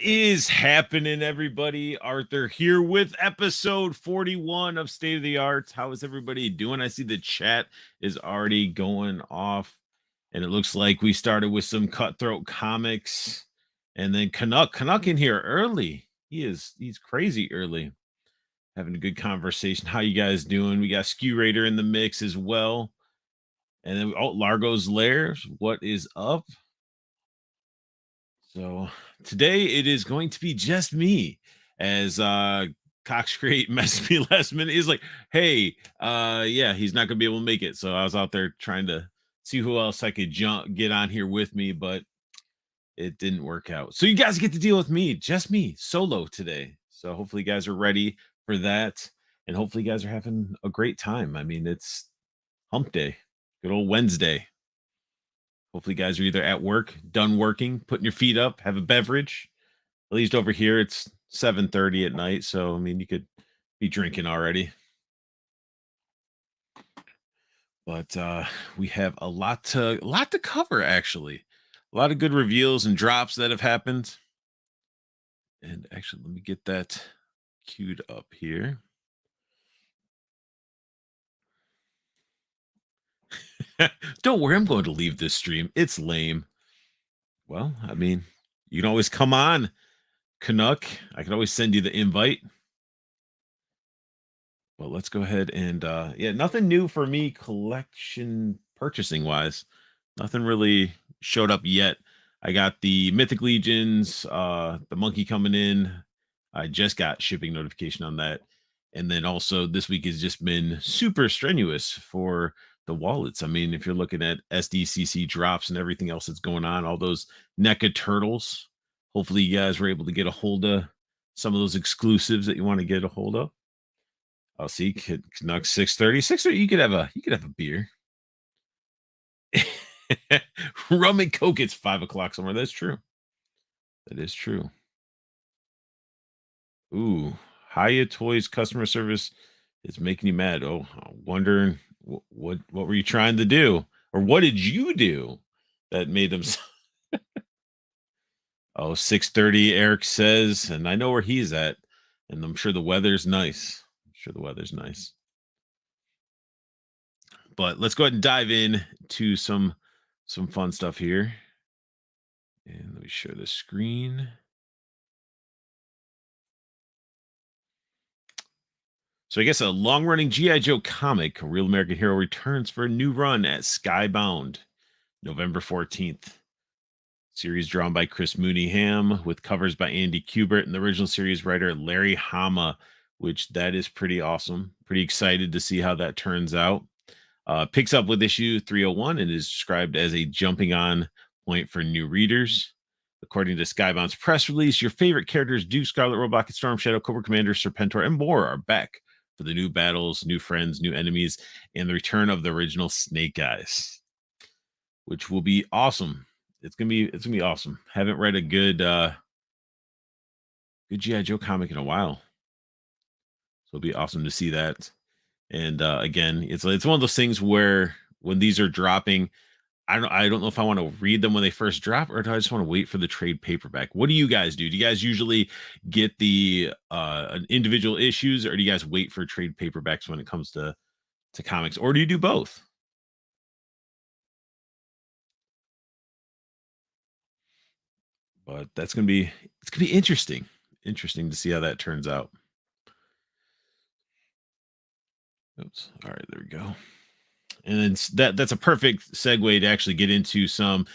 is happening, everybody? Arthur here with episode 41 of State of the Arts. How is everybody doing? I see the chat is already going off, and it looks like we started with some Cutthroat Comics, and then Canuck in here early. He's crazy early, having a good conversation. How you guys doing? We got Skew Raider in the mix as well, and then Largo's Lair. What is up? So today it is going to be just me, as Coxcreate messaged me last minute. He's like, hey, yeah, he's not gonna be able to make it. So I was out there trying to see who else I could get on here with me, but it didn't work out. So you guys get to deal with me, just me, solo today. So hopefully you guys are ready for that. And hopefully you guys are having a great time. I mean, it's hump day, good old Wednesday. Hopefully, you guys are either at work, done working, putting your feet up, have a beverage. At least over here, it's 7:30 at night, so I mean, you could be drinking already. But we have a lot to cover, actually. A lot of good reveals and drops that have happened. And actually, let me get that queued up here. Don't worry, I'm going to leave this stream. It's lame. Well, I mean, you can always come on, Canuck. I can always send you the invite. Well, let's go ahead and yeah, nothing new for me collection purchasing wise. Nothing really showed up yet. I got the Mythic Legions, the monkey coming in. I just got shipping notification on that. And then also this week has just been super strenuous for the wallets. I mean, if you're looking at SDCC drops and everything else that's going on, all those NECA turtles, hopefully you guys were able to get a hold of some of those exclusives that you want to get a hold of. I'll see Canucks 6:30. 6:30, you could have a beer. Rum and Coke, it's 5 o'clock somewhere. That's true. That is true. Ooh, Hiya Toys customer service is making you mad. Oh, I'm wondering what were you trying to do? Or what did you do that made them Oh, 6:30, Eric says, and I know where he's at, and I'm sure the weather's nice. I'm sure the weather's nice. But let's go ahead and dive in to some fun stuff here. And let me share the screen. So I guess a long-running G.I. Joe comic, A Real American Hero, returns for a new run at Skybound, November 14th. Series drawn by Chris Mooneyham with covers by Andy Kubert and the original series writer Larry Hama, which that is pretty awesome. Pretty excited to see how that turns out. Picks up with issue 301 and is described as a jumping on point for new readers. According to Skybound's press release, your favorite characters, Duke, Scarlet, Roebuck, Storm Shadow, Cobra Commander, Serpentor, and more are back for the new battles, new friends, new enemies, and the return of the original Snake Eyes, which will be awesome. It's gonna be awesome. Haven't read a good G.I. Joe comic in a while, so it'll be awesome to see that. And again, it's one of those things where when these are dropping, I don't know if I want to read them when they first drop, or do I just want to wait for the trade paperback? What do you guys do? Do you guys usually get the individual issues, or do you guys wait for trade paperbacks when it comes to comics, or do you do both? But it's gonna be interesting to see how that turns out. Oops. All right, there we go. And then that's a perfect segue to actually get into some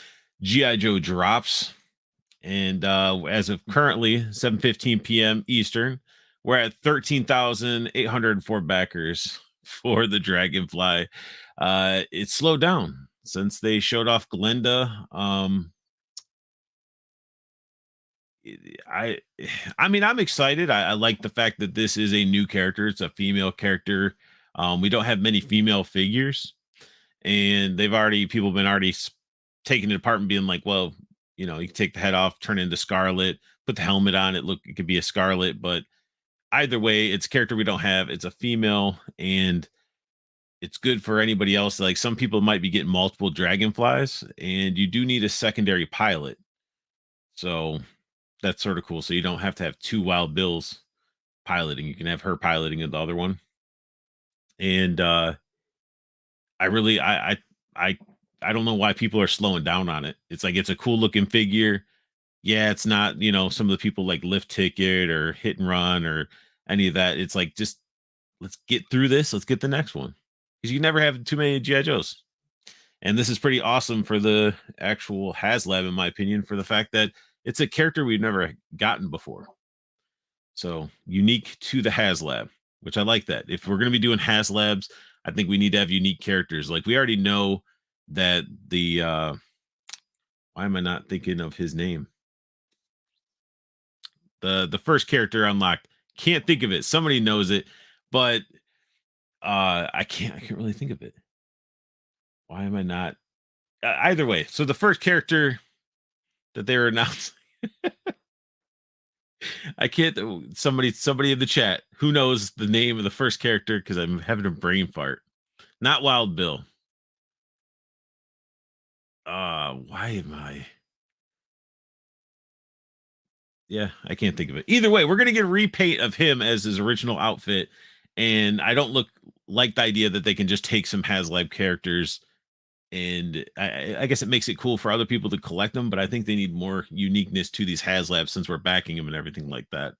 GI Joe drops. And as of currently 7:15 p.m. Eastern, we're at 13,804 backers for the Dragonfly. It slowed down since they showed off Glenda. I mean, I'm excited. I like the fact that this is a new character. It's a female character. We don't have many female figures, and people have been already taking it apart and being like, well, you know, you can take the head off, turn it into Scarlet, put the helmet on it. It could be a Scarlet, but either way, it's a character we don't have. It's a female, and it's good for anybody else. Like, some people might be getting multiple Dragonflies, and you do need a secondary pilot. So That's sort of cool. So you don't have to have two Wild Bills piloting. You can have her piloting the other one. And I really I I don't know why people are slowing down on it. It's like it's a cool looking figure. Yeah, it's not, some of the people like Lift Ticket or Hit and Run or any of that. It's like just let's get through this. Let's get the next one. Because you never have too many GI Joes. And this is pretty awesome for the actual HasLab, in my opinion, for the fact that it's a character we've never gotten before. So unique to the HasLab, which I like that. If we're going to be doing HasLabs, I think we need to have unique characters. Like we already know that the why am I not thinking of his name? The first character unlocked. Can't think of it. Somebody knows it, but I can't really think of it. Why am I not either way? So the first character that they were announcing, I can't somebody in the chat who knows the name of the first character because I'm having a brain fart. Not Wild Bill. Why am I? Yeah, I can't think of it. Either way, we're gonna get a repaint of him as his original outfit, and I don't look like the idea that they can just take some HasLab characters, and I guess it makes it cool for other people to collect them. But I think they need more uniqueness to these HasLabs since we're backing them and everything like that.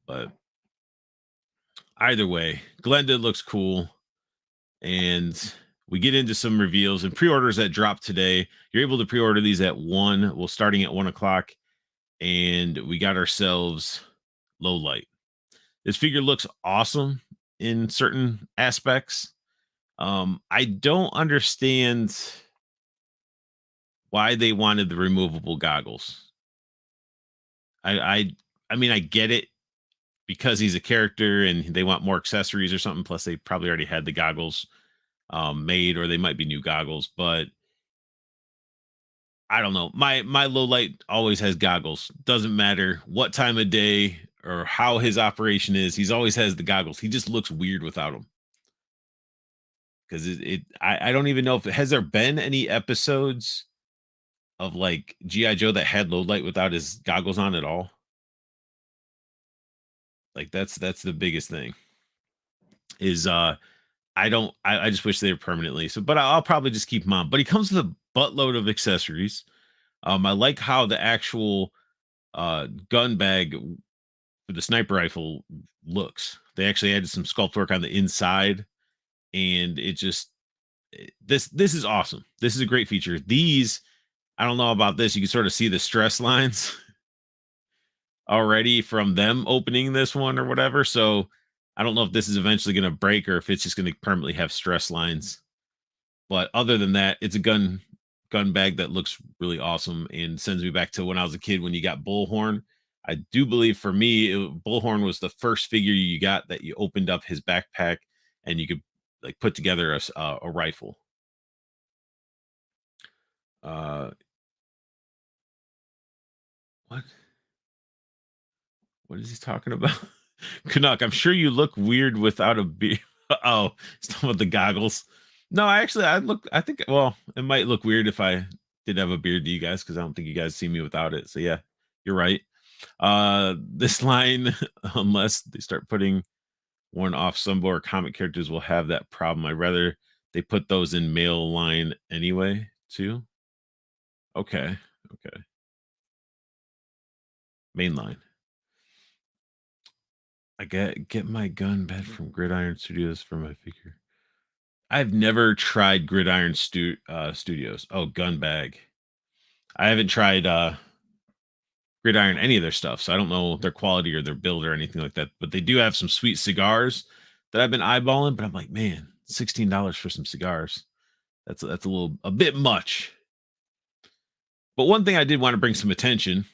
But either way, Glenda looks cool, and we get into some reveals and pre-orders that drop today. You're able to pre-order these at 1. Well, starting at 1 o'clock, and we got ourselves Low Light. This figure looks awesome in certain aspects. I don't understand why they wanted the removable goggles. I I I mean I get it because he's a character and they want more accessories or something. Plus, they probably already had the goggles made, or they might be new goggles. But I don't know. My low light always has goggles. Doesn't matter what time of day or how his operation is. He's always has the goggles. He just looks weird without them. Because I don't even know if has there been any episodes of like GI Joe that had low light without his goggles on at all. Like that's the biggest thing. Is I just wish they were permanently. So, but I'll probably just keep him on. But he comes with a buttload of accessories. I like how the actual gun bag for the sniper rifle looks. They actually added some sculpt work on the inside, and it just this is awesome. This is a great feature. These I don't know about this. You can sort of see the stress lines already from them opening this one or whatever. So I don't know if this is eventually going to break or if it's just going to permanently have stress lines. But other than that, it's a gun bag that looks really awesome and sends me back to when I was a kid when you got Bullhorn. I do believe for me, Bullhorn was the first figure you got that you opened up his backpack and you could like put together a rifle. Uh, what? What is he talking about? Canuck, I'm sure you look weird without a beard. Oh, he's talking about the goggles. No, I think, well, it might look weird if I did have a beard to you guys because I don't think you guys see me without it. So, yeah, you're right. This line, unless they start putting one off some more comic characters, will have that problem. I'd rather they put those in male line anyway, too. Okay. Okay. Main line. I get my gun bed from Gridiron Studios for my figure. I've never tried Gridiron Studios. Oh, gun bag. I haven't tried Gridiron any of their stuff, so I don't know their quality or their build or anything like that. But they do have some sweet cigars that I've been eyeballing. But I'm like, man, $16 for some cigars. That's a bit much. But one thing I did want to bring some attention.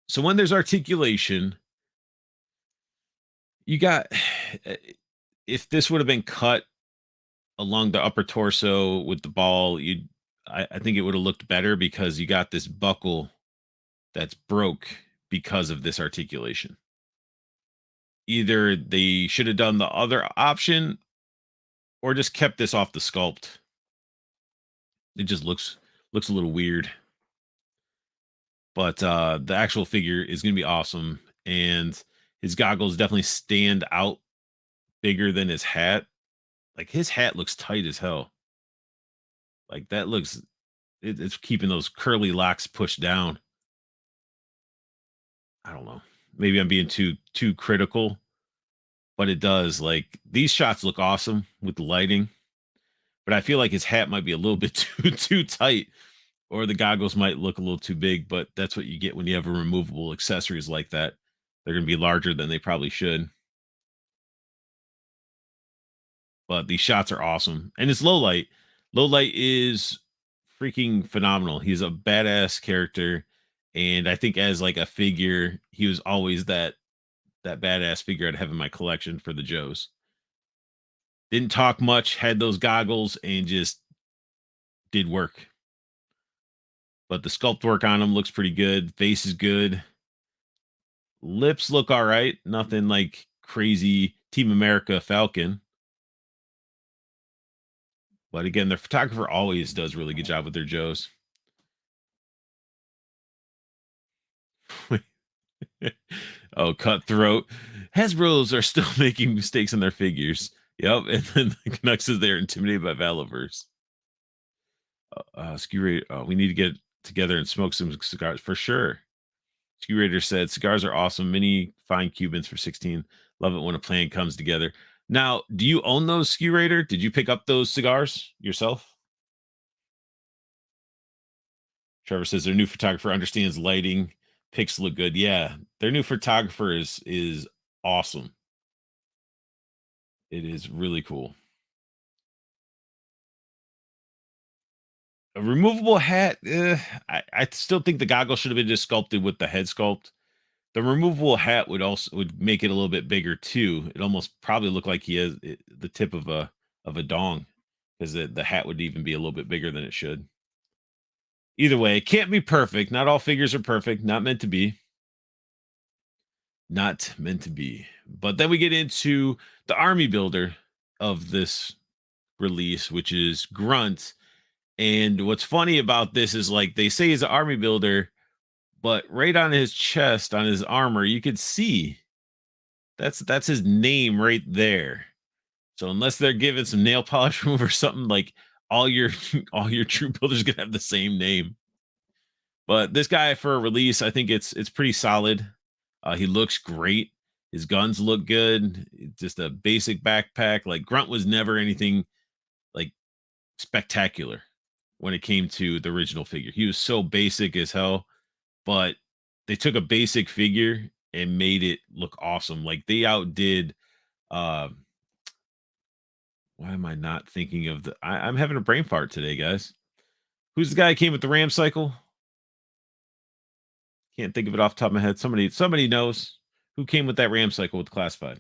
So when there's articulation, you got if this would have been cut along the upper torso with the ball, I think it would have looked better because you got this buckle that's broke because of this articulation. Either they should have done the other option or just kept this off the sculpt. It just looks a little weird. But the actual figure is going to be awesome, and his goggles definitely stand out bigger than his hat. Like his hat looks tight as hell. Like that looks it's keeping those curly locks pushed down. I don't know. Maybe I'm being too critical, but it does. Like these shots look awesome with the lighting, but I feel like his hat might be a little bit too tight, or the goggles might look a little too big. But that's what you get when you have a removable accessories like that. They're going to be larger than they probably should. But these shots are awesome, and it's low light. Low light is freaking phenomenal. He's a badass character, and I think as like a figure, he was always that badass figure I'd have in my collection for the Joes. Didn't talk much, had those goggles, and just did work. But the sculpt work on him looks pretty good. Face is good. Lips look all right. Nothing like crazy Team America Falcon. But again, the photographer always does really good job with their Joes. Oh, cutthroat. Hasbro's are still making mistakes in their figures. Yep. And then the Canucks says they're intimidated by Valaverse. Ski Raider, we need to get together and smoke some cigars for sure. Ski Raider said cigars are awesome. Many fine Cubans for 16. Love it when a plan comes together. Now, do you own those, Ski Raider? Did you pick up those cigars yourself? Trevor says their new photographer understands lighting. Pics look good. Yeah, their new photographer is awesome. It is really cool. A removable hat. I still think the goggle should have been just sculpted with the head sculpt. The removable hat would make it a little bit bigger too. It almost probably look like he has the tip of a dong, because the hat would even be a little bit bigger than it should. Either way, it can't be perfect. Not all figures are perfect. Not meant to be. Not meant to be. But then we get into the army builder of this release, which is Grunt. And what's funny about this is like they say he's an army builder, but right on his chest, on his armor, you could see that's his name right there. So unless they're giving some nail polish remover or something, like all your all your troop builders gonna have the same name. But this guy for a release, I think it's pretty solid. He looks great. His guns look good. Just a basic backpack. Like Grunt was never anything like spectacular when it came to the original figure. He was so basic as hell, but they took a basic figure and made it look awesome. Like they outdid uh why am I not thinking of I'm having a brain fart today, guys. Who's the guy who came with the Ram cycle? Can't think of it off the top of my head. Somebody knows who came with that Ram cycle with classified.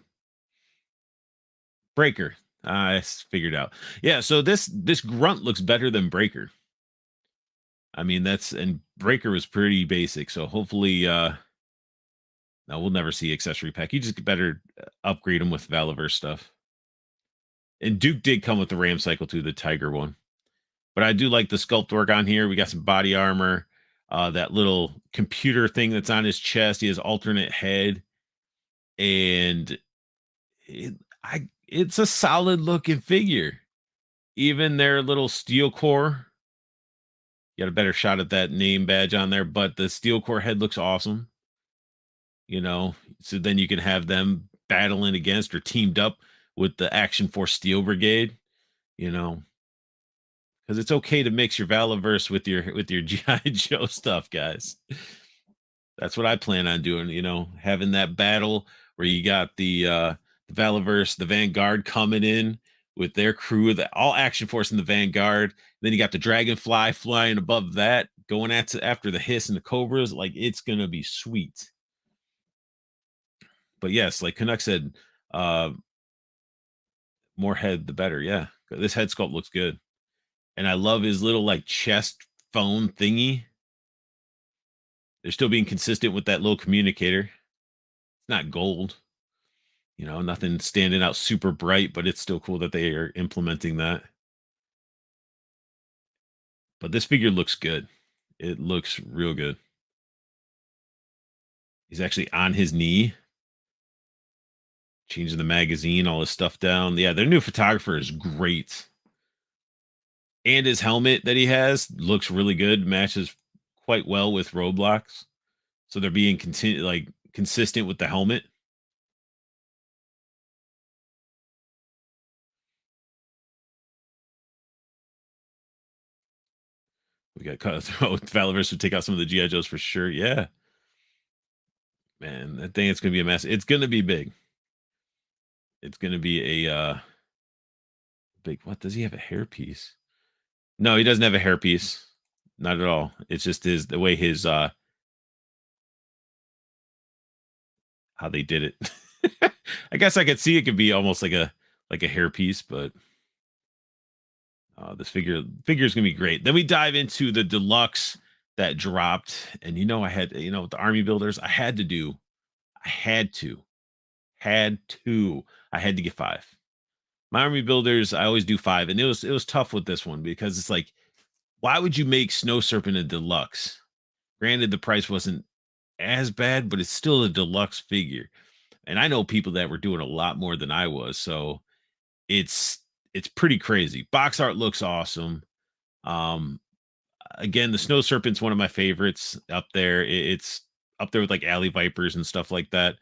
Breaker. I figured out. Yeah, so this grunt looks better than Breaker. I mean, and Breaker was pretty basic, so hopefully no, we'll never see accessory pack. You just better upgrade them with Valaverse stuff. And Duke did come with the Ram cycle too, the Tiger one. But I do like the sculpt work on here. We got some body armor, that little computer thing that's on his chest. He has alternate head, and it's a solid looking figure. Even their little steel core, you got a better shot at that name badge on there, but the steel core head looks awesome. So then you can have them battling against or teamed up with the Action Force Steel Brigade, you know, because it's okay to mix your Valaverse with your GI Joe stuff, guys. That's what I plan on doing. Having that battle where you got the Valaverse, the Vanguard coming in with their crew, all Action Force in the Vanguard. Then you got the Dragonfly flying above that, going after the Hiss and the Cobras. Like it's gonna be sweet. But yes, like Canuck said, uh, more head the better. Yeah, this head sculpt looks good, and I love his little like chest phone thingy. They're still being consistent with that little communicator. It's not gold, nothing standing out super bright, but it's still cool that they are implementing that. But this figure looks good. It looks real good. He's actually on his knee, changing the magazine, all his stuff down. Yeah, their new photographer is great. And his helmet that he has looks really good, matches quite well with Roblox. So they're being consistent with the helmet. We got Valorous would take out some of the GI Joes for sure. Yeah, man, I think it's gonna be a mess. It's gonna be big. It's gonna be a big. What does he have a hairpiece? No, he doesn't have a hairpiece. Not at all. It's just his the way his how they did it. I guess I could see it could be almost like a hairpiece, but this figure is gonna be great. Then we dive into the deluxe that dropped, and I had with the army builders, I had to, had to, I had to get five. My army builders, I always do five, and it was tough with this one because it's like, why would you make Snow Serpent a deluxe? Granted, the price wasn't as bad, but it's still a deluxe figure. And I know people that were doing a lot more than I was, so it's it's pretty crazy. Box art looks awesome. Um, Again, the Snow Serpent's one of my favorites up there. It's up there with like Alley Vipers and stuff like that,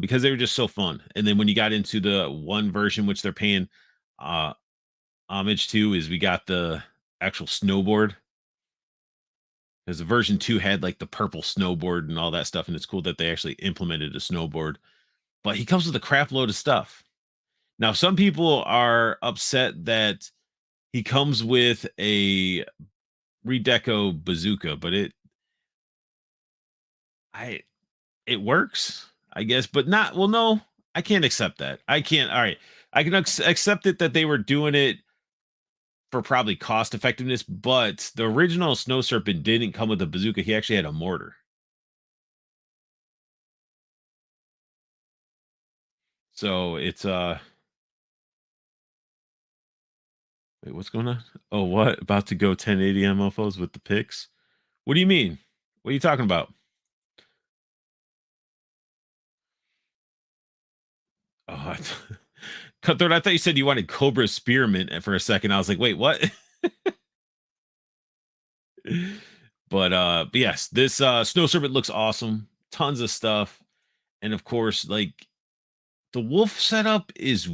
because they were just so fun. And then when you got into the one version, which they're paying uh, homage to, is we got the actual snowboard. Because the version two had like the purple snowboard and all that stuff, and it's cool that they actually implemented a snowboard. But he comes with a crap load of stuff. Now, some people are upset that he comes with a redeco bazooka, but I it works, I guess, but not well, no, I can't accept that. I can't. All right. I can accept it that they were doing it for probably cost effectiveness, but the original Snow Serpent didn't come with a bazooka. He actually had a mortar. So it's wait, what's going on? Oh, what? About to go 1080 MFOs with the pics? What do you mean? What are you talking about? Oh, Cutthroat, I thought you said you wanted Cobra Spearmint for a second. I was like, wait, what? But yes, this Snow Serpent looks awesome. Tons of stuff. And of course, like the wolf setup is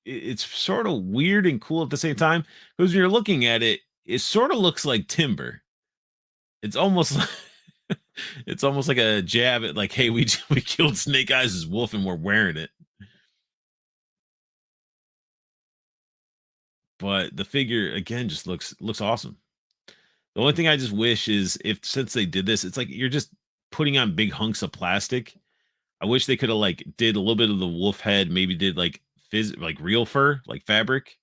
it's sort of weird and cool at the same time. Because when you're looking at it, it sort of looks like timber. It's almost like it's almost like a jab at like, hey, we we killed Snake Eyes' wolf and we're wearing it. But the figure again just looks awesome. The only thing I just wish is if since they did this, it's like you're just putting on big hunks of plastic. I wish they could have like did a little bit of the wolf head, maybe did like like real fur, like fabric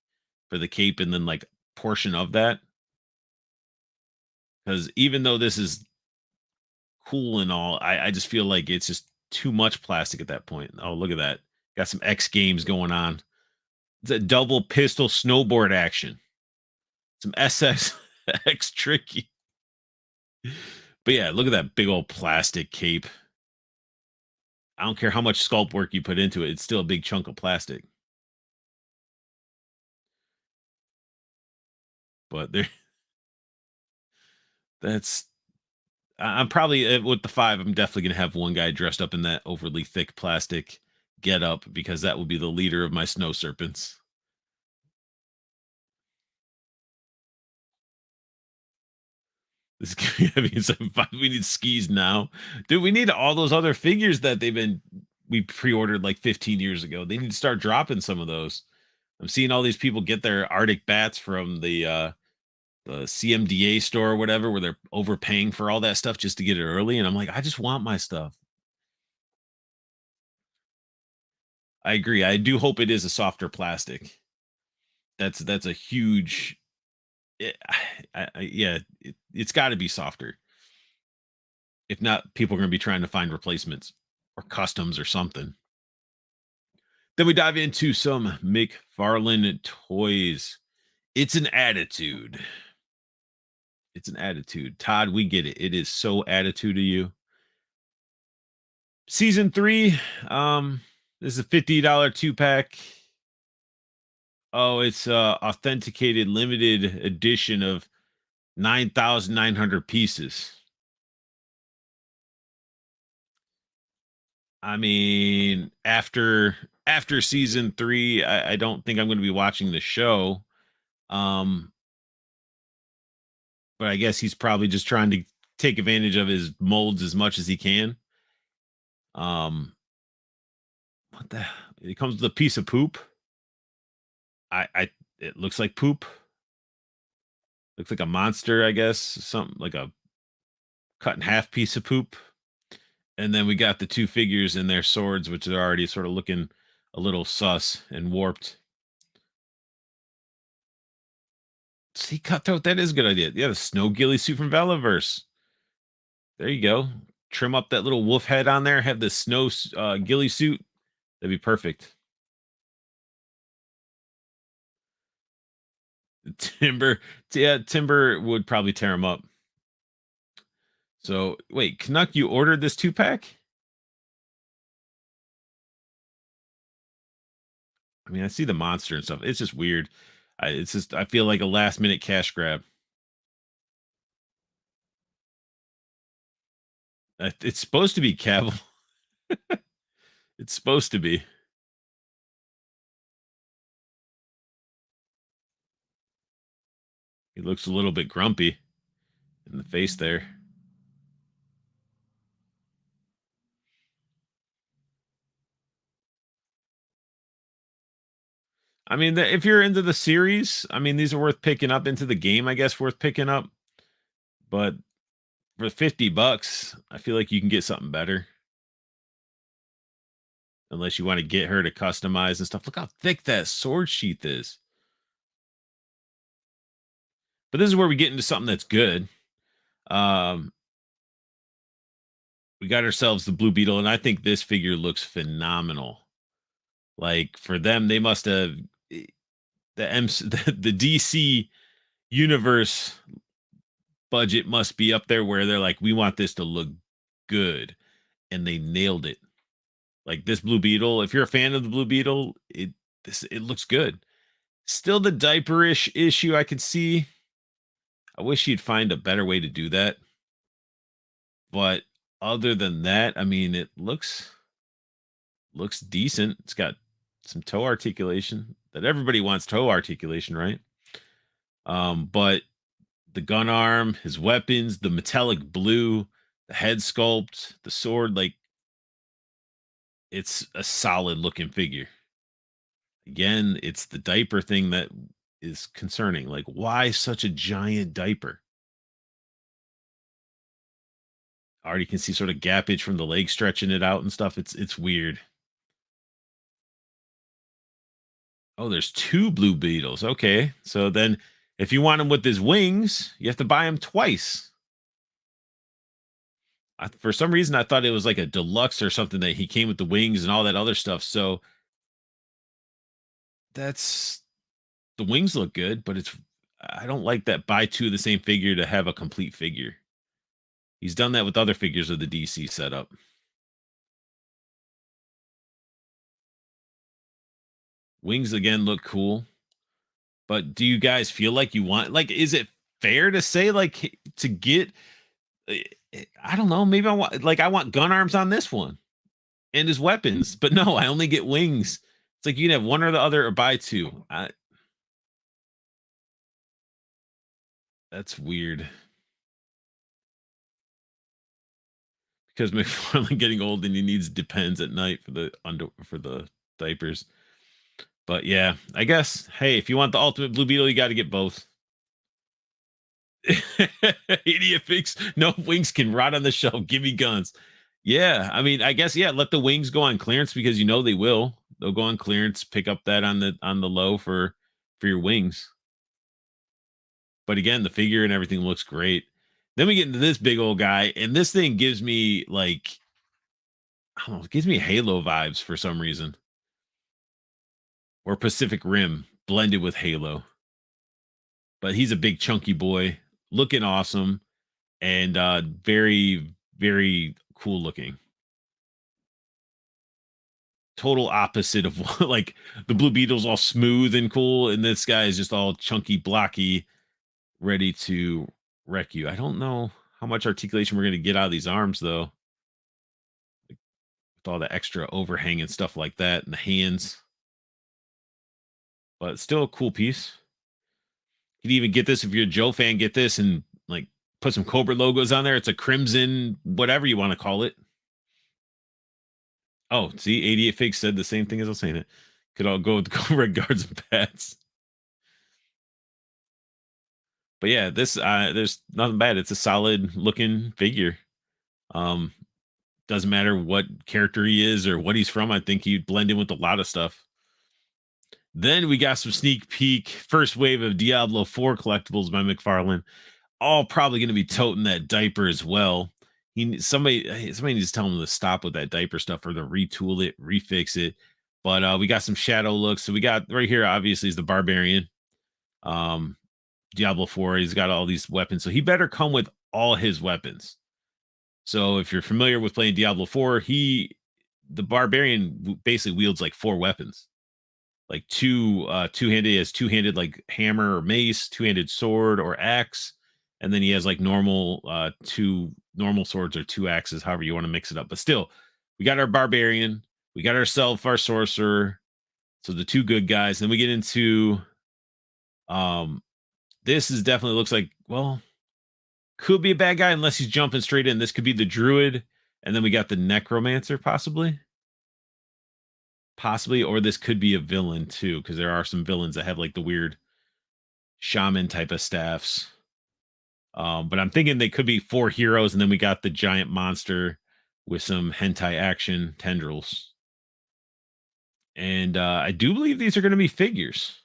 for the cape, and then like portion of that. Because even though this is cool and all, I just feel like it's just too much plastic at that point. Oh, look at that. Got some X Games going on. It's a double pistol snowboard action. Some SSX tricky. But yeah, look at that big old plastic cape. I don't care how much sculpt work you put into it, it's still a big chunk of plastic. But there, that's I'm probably with the five. I'm definitely gonna have one guy dressed up in that overly thick plastic get up because that will be the leader of my snow serpents. This is gonna be some fun. We need skis now, dude. We need all those other figures that we pre-ordered like 15 years ago. They need to start dropping some of those. I'm seeing all these people get their Arctic bats from the CMDA store or whatever, where they're overpaying for all that stuff just to get it early. And I'm like, I just want my stuff. I agree. I do hope it is a softer plastic. That's a huge. It, yeah, it's got to be softer. If not, people are going to be trying to find replacements or customs or something. Then we dive into some McFarlane toys. It's an attitude. It's an attitude. Todd, we get it. It is so attitude to you. Season 3, this is a $50 two-pack. Oh, it's authenticated limited edition of 9,900 pieces. I mean, after season 3, I don't think I'm going to be watching the show. Um, but I guess he's probably just trying to take advantage of his molds as much as he can. Um, what the? It comes with a piece of poop. I it looks like poop. Looks like a monster, I guess. Something like a cut in half piece of poop. And then we got the two figures and their swords, which are already sort of looking a little sus and warped. See, Cutthroat, that is a good idea. Yeah, the snow ghillie suit from Valaverse. There you go. Trim up that little wolf head on there. Have the snow ghillie suit. That'd be perfect. Timber, yeah, Timber would probably tear him up. So wait, Canuck, you ordered this two pack? I mean, I see the monster and stuff. It's just weird. It's just I feel like a last minute cash grab. It's supposed to be Cavill. It's supposed to be. He looks a little bit grumpy in the face there. I mean, if you're into the series, I mean, these are worth picking up. Into the game, I guess, worth picking up. But for $50, I feel like you can get something better. Unless you want to get her to customize and stuff. Look how thick that sword sheath is. But this is where we get into something that's good. Um, we got ourselves the Blue Beetle, and I think this figure looks phenomenal. Like for them, they must have the DC universe budget must be up there where they're like, we want this to look good, and they nailed it. Like this Blue Beetle, if you're a fan of the Blue Beetle, it looks good. Still the diaperish issue I could see. I wish you'd find a better way to do that. But other than that, I mean, it looks decent. It's got some toe articulation that everybody wants toe articulation, right? But the gun arm, his weapons, the metallic blue, the head sculpt, the sword, like it's a solid looking figure. Again, it's the diaper thing that is concerning. Like, why such a giant diaper? Already can see sort of gappage from the leg stretching it out and stuff. It's weird. Oh, there's two Blue Beetles. Okay. So then if you want him with his wings, you have to buy him twice. For some reason, I thought it was like a deluxe or something that he came with the wings and all that other stuff. So that's the wings look good, but I don't like that buy two of the same figure to have a complete figure. He's done that with other figures of the DC setup. Wings again look cool. But do you guys feel like you want like is it fair to say like to get I don't know, maybe I want gun arms on this one and his weapons, but no, I only get wings. It's like you can have one or the other or buy two. That's weird because McFarlane getting old and he needs Depends at night for the diapers. But yeah, I guess hey, if you want the ultimate Blue Beetle, you got to get both. Idiot fix. No wings can rot on the shelf. Give me guns. Yeah, I mean, I guess yeah. Let the wings go on clearance because you know they will. They'll go on clearance. Pick up that on the low for your wings. But again, the figure and everything looks great. Then we get into this big old guy, and this thing gives me like I don't know, it gives me Halo vibes for some reason, or Pacific Rim blended with Halo. But he's a big chunky boy, looking awesome, and very very cool looking. total opposite of what, like the Blue Beetle's all smooth and cool, and this guy is just all chunky, blocky, ready to wreck you. I don't know how much articulation we're gonna get out of these arms though, with all the extra overhang and stuff like that, and the hands. But still a cool piece. You can even get this if you're a Joe fan. Get this and like put some Cobra logos on there. It's a crimson, whatever you want to call it. Oh, see, 88 Figs said the same thing as I was saying it. Could all go with the Cobra guards and bats. But yeah, this there's nothing bad. It's a solid looking figure. Um, doesn't matter what character he is or what he's from. I think he'd blend in with a lot of stuff. Then we got some sneak peek first wave of Diablo 4 collectibles by McFarlane. All probably going to be toting that diaper as well. Somebody needs to tell him to stop with that diaper stuff or to retool it, refix it. But we got some shadow looks. So we got right here, obviously, is the Barbarian. Diablo 4. He's got all these weapons. So he better come with all his weapons. So if you're familiar with playing Diablo 4, the Barbarian basically wields like 4 weapons. Like two-handed, he has two-handed like hammer or mace, two-handed sword or axe, and then he has like two normal swords or 2 axes, however you want to mix it up. But still, we got our Barbarian, we got our sorcerer, so the 2 good guys. Then we get into this is definitely looks like, well, could be a bad guy unless he's jumping straight in. This could be the druid, and then we got the necromancer, possibly, or this could be a villain too, because there are some villains that have like the weird shaman type of staffs. But I'm thinking they could be 4 heroes, and then we got the giant monster with some hentai action tendrils. And I do believe these are going to be figures.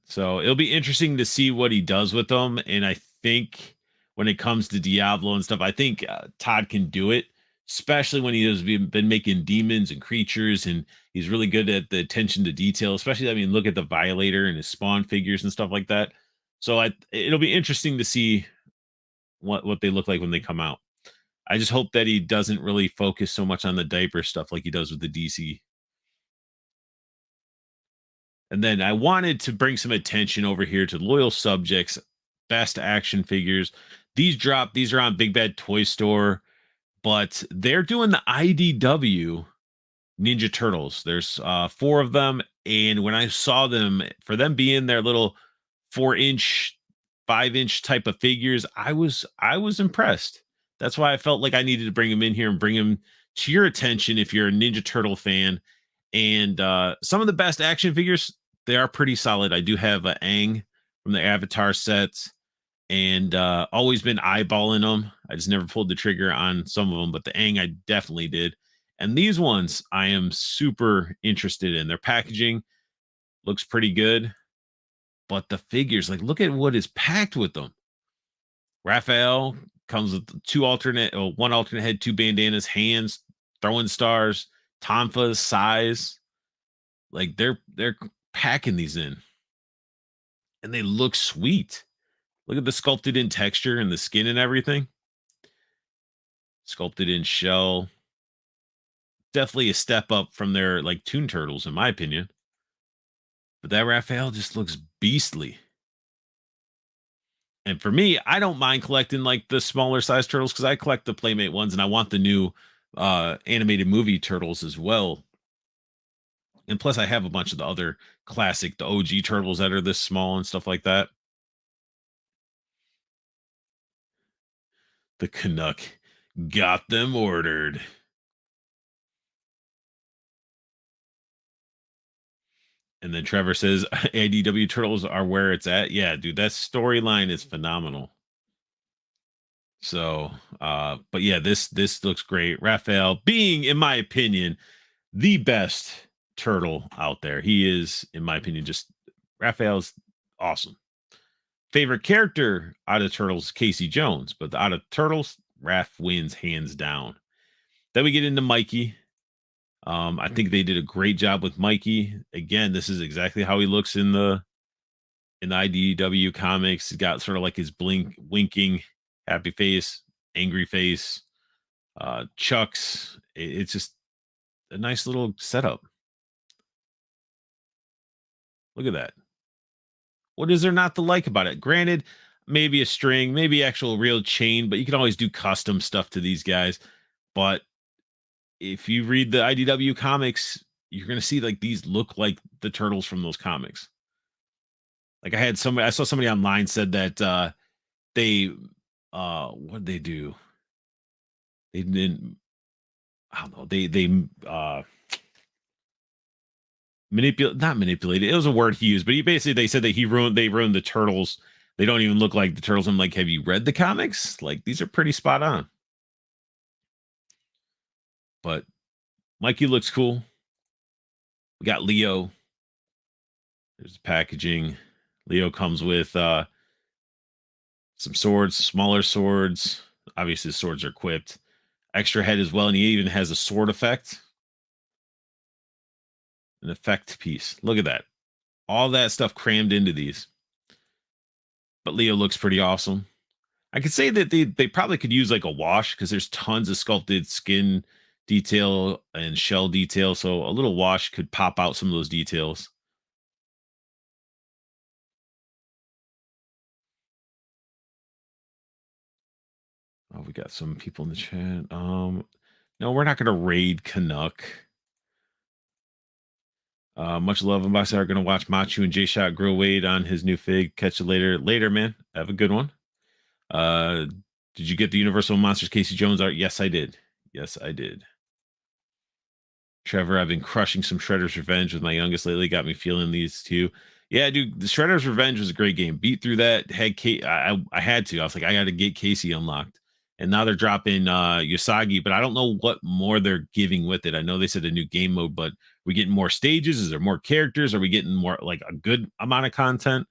So it'll be interesting to see what he does with them. And I think when it comes to Diablo and stuff, I think Todd can do it, especially when he has been making demons and creatures, and he's really good at the attention to detail. Especially, I mean, look at the Violator and his Spawn figures and stuff like that. So it'll be interesting to see what they look like when they come out. I just hope that he doesn't really focus so much on the diaper stuff like he does with the DC. And then I wanted to bring some attention over here to loyal subjects, best action figures. These are on Big Bad Toy Store, but they're doing the IDW Ninja Turtles. There's 4 of them, and when I saw them, for them being their little 4-inch, 5-inch type of figures, I was impressed. That's why I felt like I needed to bring them in here and bring them to your attention if you're a Ninja Turtle fan. And some of the best action figures, they are pretty solid. I do have a Aang from the Avatar sets, and always been eyeballing them. I just never pulled the trigger on some of them, but the Aang I definitely did. And these ones I am super interested in. Their packaging looks pretty good, but the figures, like, look at what is packed with them. Raphael comes with one alternate head, 2 bandanas, hands, throwing stars, tonfas, size. Like they're packing these in, and they look sweet. Look at the sculpted in texture and the skin and everything. Sculpted in shell. Definitely a step up from their like Toon Turtles, in my opinion. But that Raphael just looks beastly. And for me, I don't mind collecting like the smaller size turtles because I collect the Playmate ones, and I want the new animated movie turtles as well. And plus, I have a bunch of the other classic, the OG turtles that are this small and stuff like that. The Canuck got them ordered. And then Trevor says ADW Turtles are where it's at. Yeah, dude, that storyline is phenomenal. So, but yeah, this looks great. Raphael being, in my opinion, the best turtle out there. He is, in my opinion, just Raphael's awesome. Favorite character out of Turtles, Casey Jones, but out of Turtles, Raph wins hands down. Then we get into Mikey. I think they did a great job with Mikey. Again, this is exactly how he looks in the IDW comics. He's got sort of like his winking, happy face, angry face, chucks, It's just a nice little setup. Look at that. What is there not to like about it? Granted, maybe a string, maybe actual real chain, but you can always do custom stuff to these guys. But if you read the IDW comics, you're gonna see like these look like the turtles from those comics. Like I saw somebody online said that they what did they do? They didn't I don't know. They manipulate not manipulated. It was a word he used, but he basically they said that they ruined the turtles. They don't even look like the turtles. I'm like, have you read the comics? Like these are pretty spot on. But Mikey looks cool. We got Leo. There's the packaging. Leo comes with some swords, smaller swords. Obviously, the swords are equipped. Extra head as well, and he even has a sword effect. An effect piece. Look at that. All that stuff crammed into these. But Leo looks pretty awesome. I could say that they probably could use like a wash because there's tons of sculpted skin detail and shell detail. So a little wash could pop out some of those details. Oh, we got some people in the chat. No, we're not gonna raid Canuck. Much love, Ambassador. Gonna watch Machu and J Shot grow weight on his new fig. Catch you later. Later, man. Have a good one. Uh, did you get the Universal Monsters Casey Jones art? Yes, I did. Yes, I did. Trevor, I've been crushing some Shredder's Revenge with my youngest lately. Got me feeling these two. Yeah, dude, the Shredder's Revenge was a great game. Beat through that. Had I had to. I was like, I got to get Casey unlocked. And now they're dropping Yosagi, but I don't know what more they're giving with it. I know they said a new game mode, but we getting more stages? Is there more characters? Are we getting more like a good amount of content?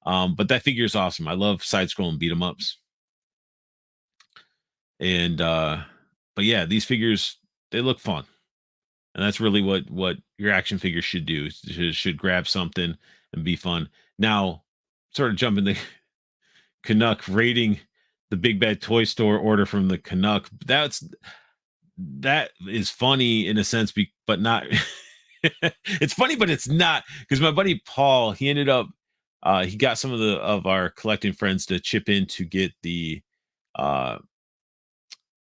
But that figure is awesome. I love side scrolling beat 'em ups. And but yeah, these figures they look fun. And that's really what your action figure should do. Should grab something and be fun. Now, sort of jumping the Canuck rating the Big Bad Toy Store order from the Canuck. That is funny in a sense, but not. It's funny, but it's not because my buddy Paul he ended up he got some of our collecting friends to chip in to get the uh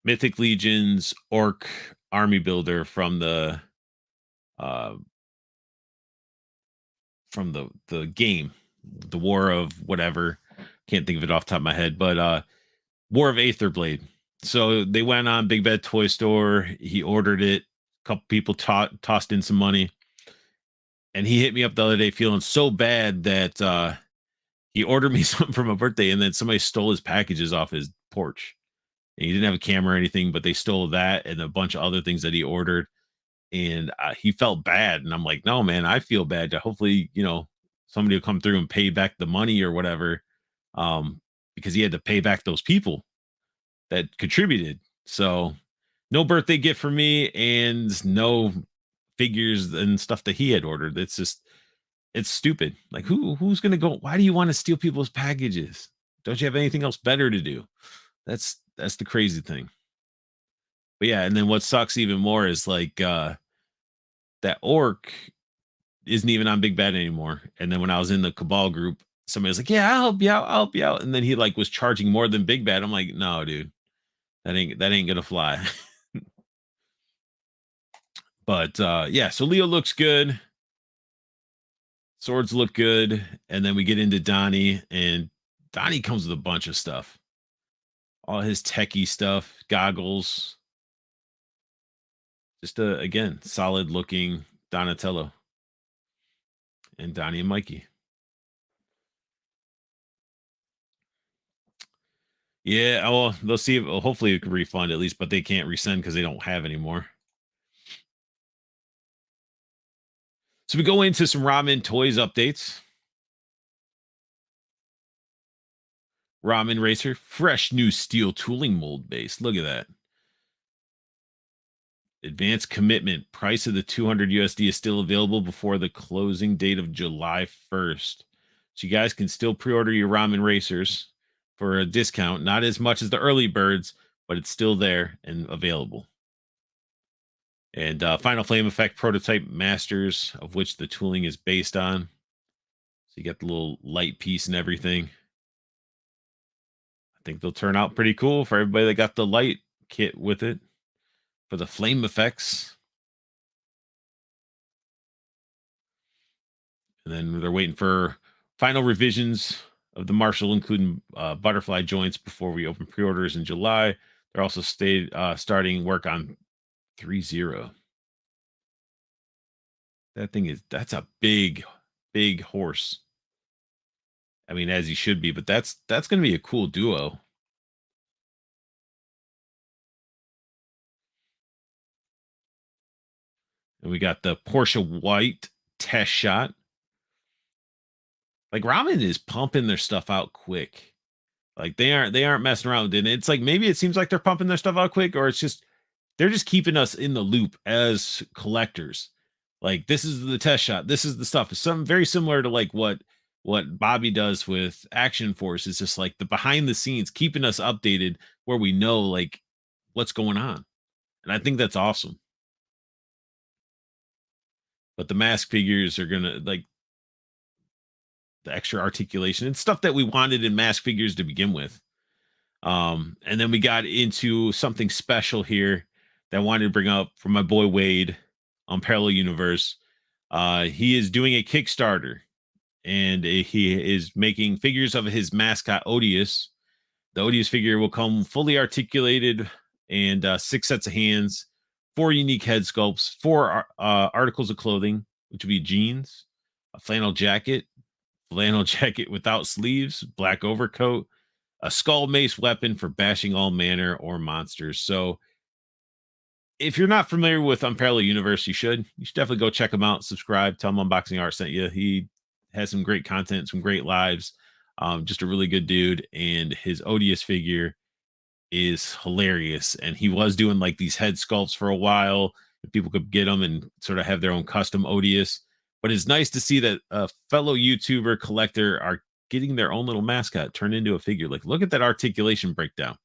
Mythic Legions Orc army builder uh from the game, the War of whatever. Can't think of it off the top of my head, but War of Aetherblade. So they went on Big Bad Toy Store. He ordered it. A couple people tossed in some money, and he hit me up the other day feeling so bad that he ordered me something for my birthday, and then somebody stole his packages off his porch. And he didn't have a camera or anything, but they stole that and a bunch of other things that he ordered. And he felt bad, and I'm like, no, man, I feel bad. Hopefully, somebody will come through and pay back the money or whatever, because he had to pay back those people that contributed. So, no birthday gift for me, and no figures and stuff that he had ordered. It's stupid. Like, who's gonna go? Why do you want to steal people's packages? Don't you have anything else better to do? That's the crazy thing. But yeah, and then what sucks even more is like that orc isn't even on Big Bad anymore. And then when I was in the Cabal group, somebody was like, "Yeah, I'll help you out. I'll help you out." And then he like was charging more than Big Bad. I'm like, "No, dude, that ain't gonna fly." But yeah, so Leo looks good. Swords look good, and then we get into Donnie, and Donnie comes with a bunch of stuff. All his techie stuff, goggles. Just a again solid looking Donatello and Donnie and Mikey. Yeah, well, they'll see. Hopefully, it can refund at least, but they can't resend because they don't have anymore. So we go into some Ramen Toys updates. Ramen Racer, fresh new steel tooling mold base. Look at that. Advanced commitment. Price of the 200 USD is still available before the closing date of July 1st. So you guys can still pre-order your Ramen Racers for a discount. Not as much as the early birds, but it's still there and available. And Final Flame Effect prototype masters, of which the tooling is based on. So you get the little light piece and everything. I think they'll turn out pretty cool for everybody that got the light kit with it for the flame effects. And then they're waiting for final revisions of the Marshall, including butterfly joints, before we open pre-orders in July. They're also starting work on 3.0. That's a big horse. I mean, as he should be, but that's going to be a cool duo. And we got the Porsche White test shot. Like Ramen is pumping their stuff out quick. Like they aren't messing around. And it's like maybe it seems like they're pumping their stuff out quick, or it's just they're just keeping us in the loop as collectors. Like this is the test shot. This is the stuff. It's something very similar to like what Bobby does with Action Force. It's just like the behind the scenes, keeping us updated where we know like what's going on. And I think that's awesome. But the mask figures are gonna like the extra articulation and stuff that we wanted in mask figures to begin with. And then we got into something special here that I wanted to bring up from my boy Wade on Parallel Universe. He is doing a Kickstarter, and he is making figures of his mascot Odious. The Odious figure will come fully articulated and 6 sets of hands, 4 unique head sculpts, 4 articles of clothing, which would be jeans, a flannel jacket without sleeves, black overcoat, a skull mace weapon for bashing all manner or monsters. So if you're not familiar with Unparalleled Universe, you should. You should definitely go check him out, subscribe, tell him Unboxing Art sent you. He has some great content, some great lives. Just a really good dude. And his Odious figure is hilarious. And he was doing like these head sculpts for a while. People could get them and sort of have their own custom Odious. But it's nice to see that a fellow YouTuber collector are getting their own little mascot turned into a figure. Like, look at that articulation breakdown.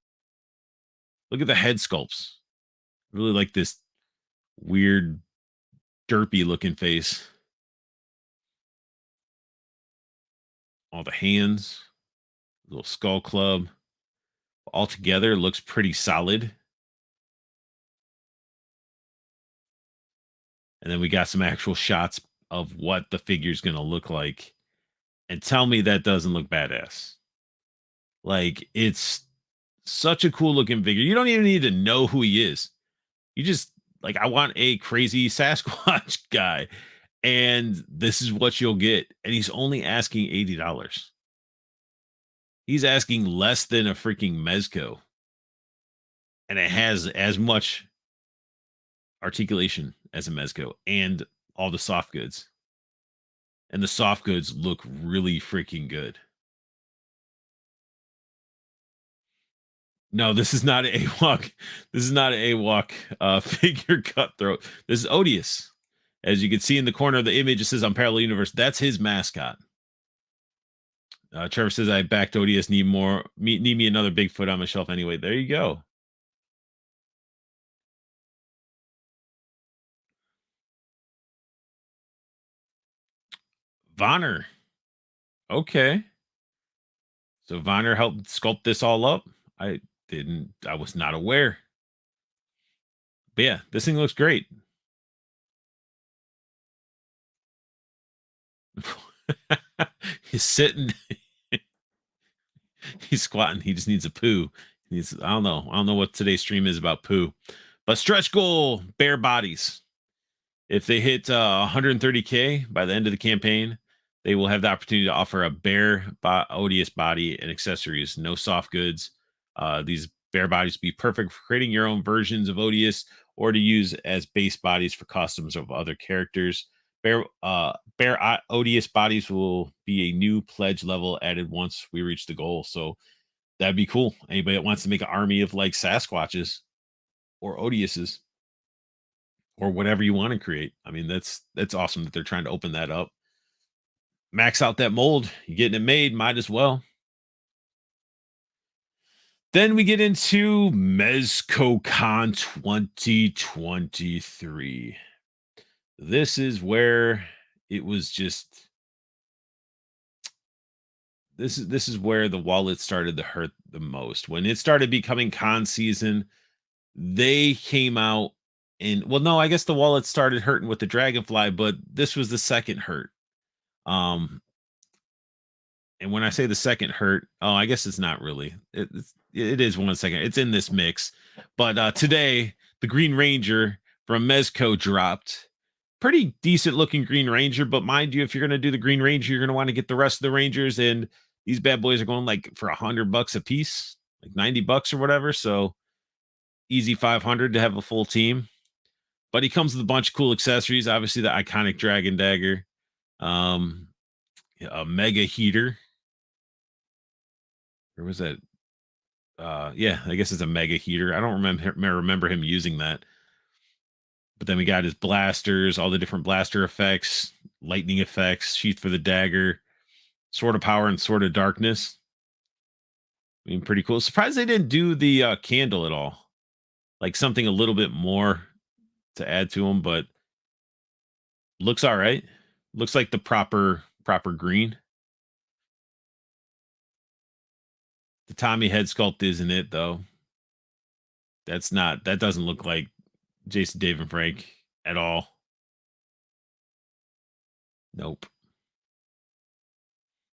Look at the head sculpts. Really like this weird, derpy looking face. All the hands, little skull club. All together looks pretty solid. And then we got some actual shots of what the figure's going to look like. And tell me that doesn't look badass. Like, it's such a cool looking figure. You don't even need to know who he is. You just like, I want a crazy Sasquatch guy, and this is what you'll get. And he's only asking $80. He's asking less than a freaking Mezco, and it has as much articulation as a Mezco and all the soft goods. And the soft goods look really freaking good. No, this is not an AWOC. This is not an AWOC figure cutthroat. This is Odious. As you can see in the corner of the image, it says Unparalleled Universe. That's his mascot. Trevor says I backed Odious. Need me another Bigfoot on my shelf anyway. There you go. Vonner. Okay. So Vonner helped sculpt this all up. I was not aware. But yeah, this thing looks great. He's sitting, he's squatting. He just needs a poo. I don't know. I don't know what today's stream is about poo. But stretch goal, bear bodies. If they hit 130K by the end of the campaign, they will have the opportunity to offer a Odious body and accessories. No soft goods. These bear bodies be perfect for creating your own versions of Odious or to use as base bodies for costumes of other characters. Bear Odious bodies will be a new pledge level added once we reach the goal. So that'd be cool. Anybody that wants to make an army of like Sasquatches or Odiouses or whatever you want to create. I mean, that's awesome that they're trying to open that up. Max out that mold. You're getting it made, might as well. Then we get into MezcoCon 2023. This is where it was just this is where the wallet started to hurt the most. When it started becoming con season, they came out and well, no, I guess the wallet started hurting with the dragonfly, but this was the second hurt. Um, and when I say the second hurt, oh, I guess it's not really. It is 1 second. It's in this mix. But today, the Green Ranger from Mezco dropped. Pretty decent looking Green Ranger, but mind you, if you're gonna do the Green Ranger, you're gonna want to get the rest of the Rangers, and these bad boys are going like for $100 a piece, like $90 or whatever. So easy 500 to have a full team. But he comes with a bunch of cool accessories. Obviously, the iconic Dragon Dagger, um, a Mega Heater. Or was that? Yeah, I guess it's a Mega Heater. I don't remember him using that. But then we got his blasters, all the different blaster effects, lightning effects, sheath for the dagger, sword of power, and sword of darkness. I mean, pretty cool. Surprised they didn't do the candle at all. Like something a little bit more to add to them, but looks all right. Looks like the proper green. The Tommy head sculpt isn't it though. That doesn't look like Jason David Frank at all. Nope.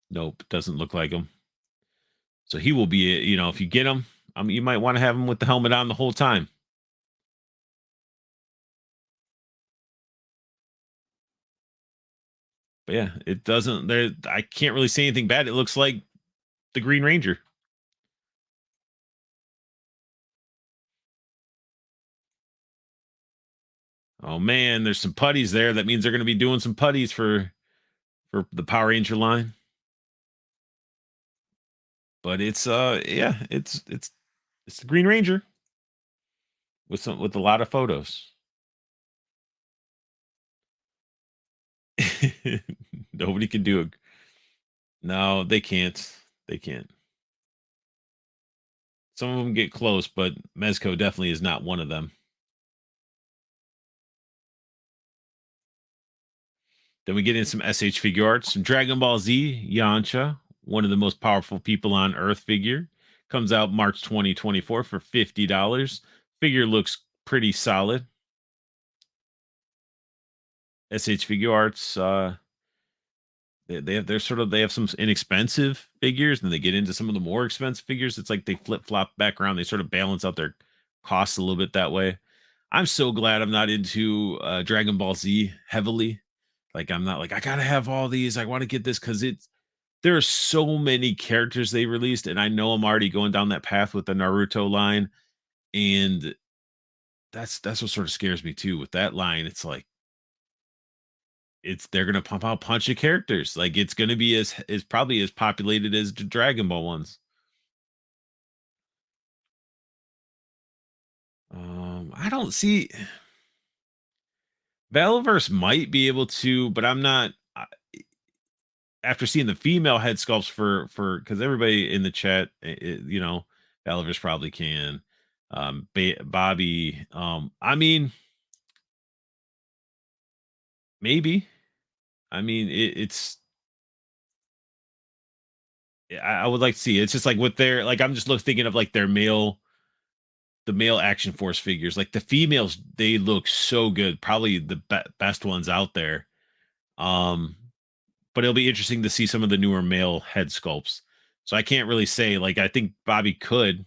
Nope. Doesn't look like him. So he will be, if you get him, you might want to have him with the helmet on the whole time. But yeah, it doesn't there. I can't really say anything bad. It looks like the Green Ranger. Oh man, there's some putties there. That means they're going to be doing some putties for the Power Ranger line. But it's yeah, it's the Green Ranger with a lot of photos. Nobody can do it. No, they can't. They can't. Some of them get close, but Mezco definitely is not one of them. Then we get in some SH figure arts, some Dragon Ball Z Yancha, one of the most powerful people on Earth figure. Comes out March 2024 for $50. Figure looks pretty solid. SH figure arts, they have some inexpensive figures, and they get into some of the more expensive figures. It's like they flip flop back around. They sort of balance out their costs a little bit that way. I'm so glad I'm not into Dragon Ball Z heavily. Like I'm not like I gotta have all these. I want to get this because there are so many characters they released, and I know I'm already going down that path with the Naruto line, and that's what sort of scares me too with that line. It's like they're gonna pump out a bunch of characters. Like it's gonna be as probably as populated as the Dragon Ball ones. I don't see Valiverse might be able to, but I'm not. After seeing the female head sculpts for because everybody in the chat, Valiverse probably can. Bobby, I mean, maybe. I mean, it's I would like to see. It's just like with their like I'm just thinking of like the male action force figures. Like the females, they look so good. Probably the best ones out there. But it'll be interesting to see some of the newer male head sculpts. So I can't really say like I think Bobby could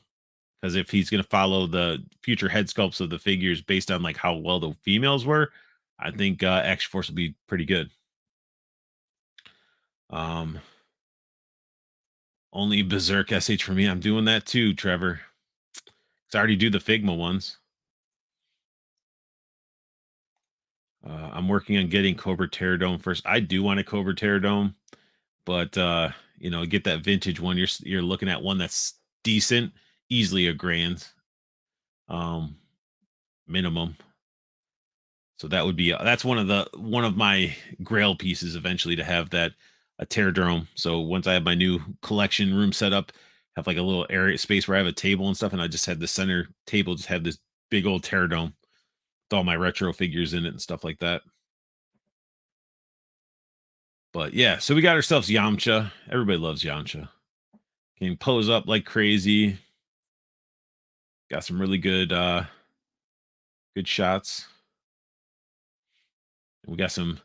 because if he's going to follow the future head sculpts of the figures based on like how well the females were, I think Action Force will be pretty good. Um, Only Berserk SH for me. I'm doing that too, Trevor. I already do the Figma ones. I'm working on getting Cobra Terradome first. I do want a Cobra Terradome, but get that vintage one. You're looking at one that's decent, easily a grand, minimum. So that would be that's one of my grail pieces eventually to have that a Terradome. So once I have my new collection room set up, have like a little area space where I have a table and stuff, and I just had the center table just have this big old tear dome with all my retro figures in it and stuff like that. But yeah, so we got ourselves Yamcha. Everybody loves Yamcha. Can pose up like crazy. Got some really good shots. We got some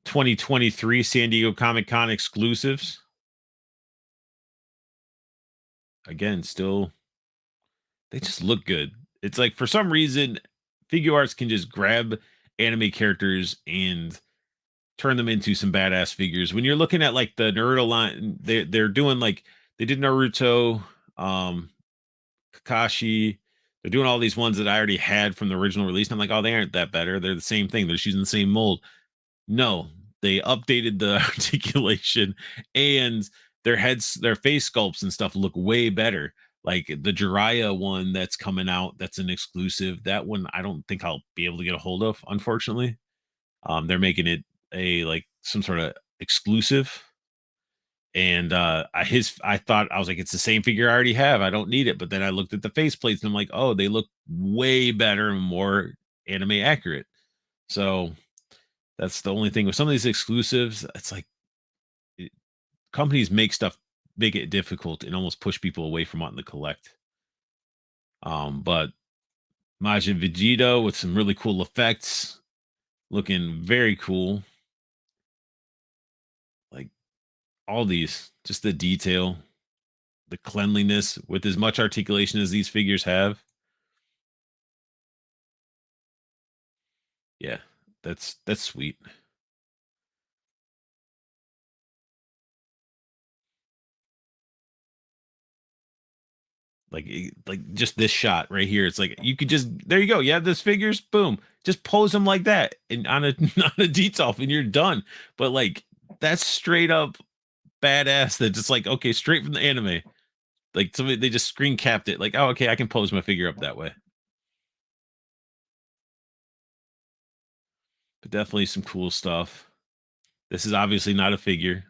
2023 San Diego Comic Con exclusives. Again, still they just look good. It's like for some reason, figure arts can just grab anime characters and turn them into some badass figures. When you're looking at like the Naruto line, they're doing like they did Naruto, um, Kakashi. They're doing all these ones that I already had from the original release. And I'm like, oh, they aren't that better. They're the same thing. They're just using the same mold. No, they updated the articulation and their face sculpts and stuff look way better. Like the Jiraiya one that's coming out, that's an exclusive. That one I don't think I'll be able to get a hold of, unfortunately. They're making it a like some sort of exclusive. And I thought I was like, it's the same figure I already have. I don't need it. But then I looked at the face plates and I'm like, oh, they look way better and more anime accurate. So that's the only thing with some of these exclusives. It's like it, companies make it difficult and almost push people away from wanting to collect. But Majin Vegeta with some really cool effects, looking very cool. Like all these, just the detail, the cleanliness with as much articulation as these figures have. Yeah, that's sweet. Like just this shot right here. It's like you could just there you go. You have this figures, boom, just pose them like that and on a on a detail and you're done. But like that's straight up badass. That just like okay, straight from the anime. Like somebody they just screen capped it. Like oh okay, I can pose my figure up that way. But definitely some cool stuff. This is obviously not a figure.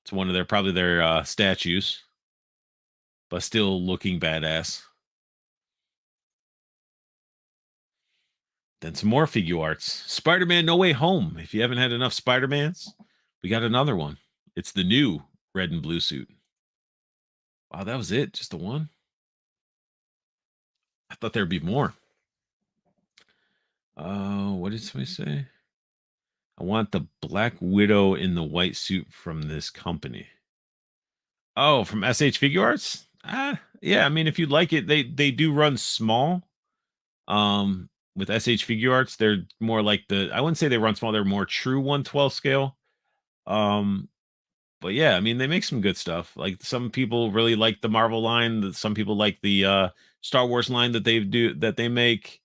It's one of their probably their statues, but still looking badass. Then some more figure arts. Spider-Man No Way Home. If you haven't had enough Spider-Mans, we got another one. It's the new red and blue suit. Wow, that was it? Just the one? I thought there'd be more. What did somebody say? I want the Black Widow in the white suit from this company. Oh, from SH Figure Arts? Yeah, I mean if you'd like it, they do run small. With SH Figure Arts, they're more like I wouldn't say they run small, they're more true 112 scale. Um, but yeah, I mean they make some good stuff. Like some people really like the Marvel line, some people like the Star Wars line that they make.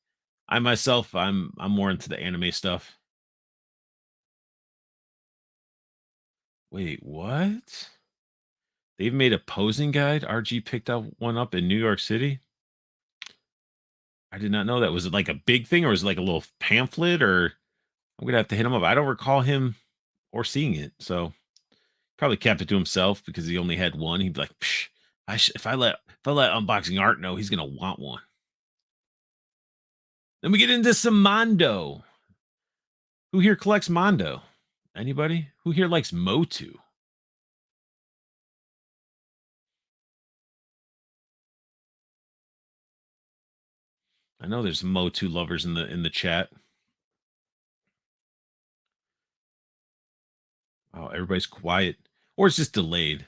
I myself, I'm more into the anime stuff. Wait, what? They've made a posing guide. RG picked up one up in New York City. I did not know that. Was it like a big thing or was it like a little pamphlet or I'm gonna have to hit him up. I don't recall him or seeing it. So probably kept it to himself because he only had one. He'd be like, Psh, if I let unboxing art know, he's gonna want one. Then we get into some Mondo. Who here collects Mondo? Anybody? Who here likes Motu? I know there's Motu lovers in the chat. Oh, everybody's quiet. Or it's just delayed.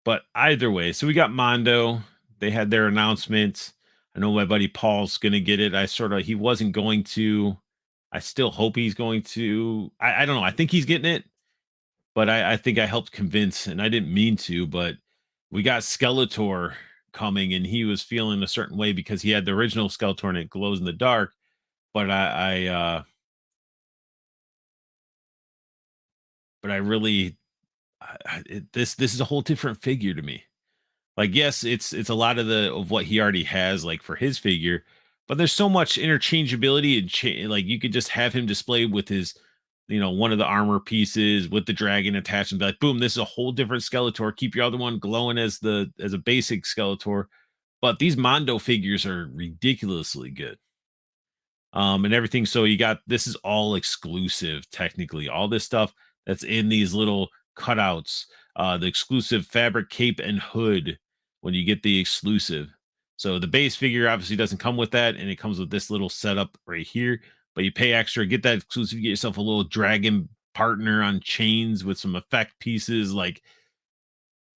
But either way, so we got Mondo. They had their announcements. I know my buddy Paul's gonna get it. He wasn't going to. I still hope he's going to. I don't know. I think he's getting it, but I think I helped convince, and I didn't mean to, but we got Skeletor coming, and he was feeling a certain way because he had the original Skeletor and it glows in the dark. But I really, this is a whole different figure to me. Like, yes, it's a lot of what he already has, like for his figure, but there's so much interchangeability and like you could just have him display with his one of the armor pieces with the dragon attached and be like, boom, this is a whole different Skeletor. Keep your other one glowing as a basic Skeletor. But these Mondo figures are ridiculously good. And everything. So you got this is all exclusive, technically. All this stuff that's in these little cutouts, the exclusive fabric cape and hood when you get the exclusive. So the base figure obviously doesn't come with that, and it comes with this little setup right here. But you pay extra, get that exclusive, you get yourself a little dragon partner on chains with some effect pieces, like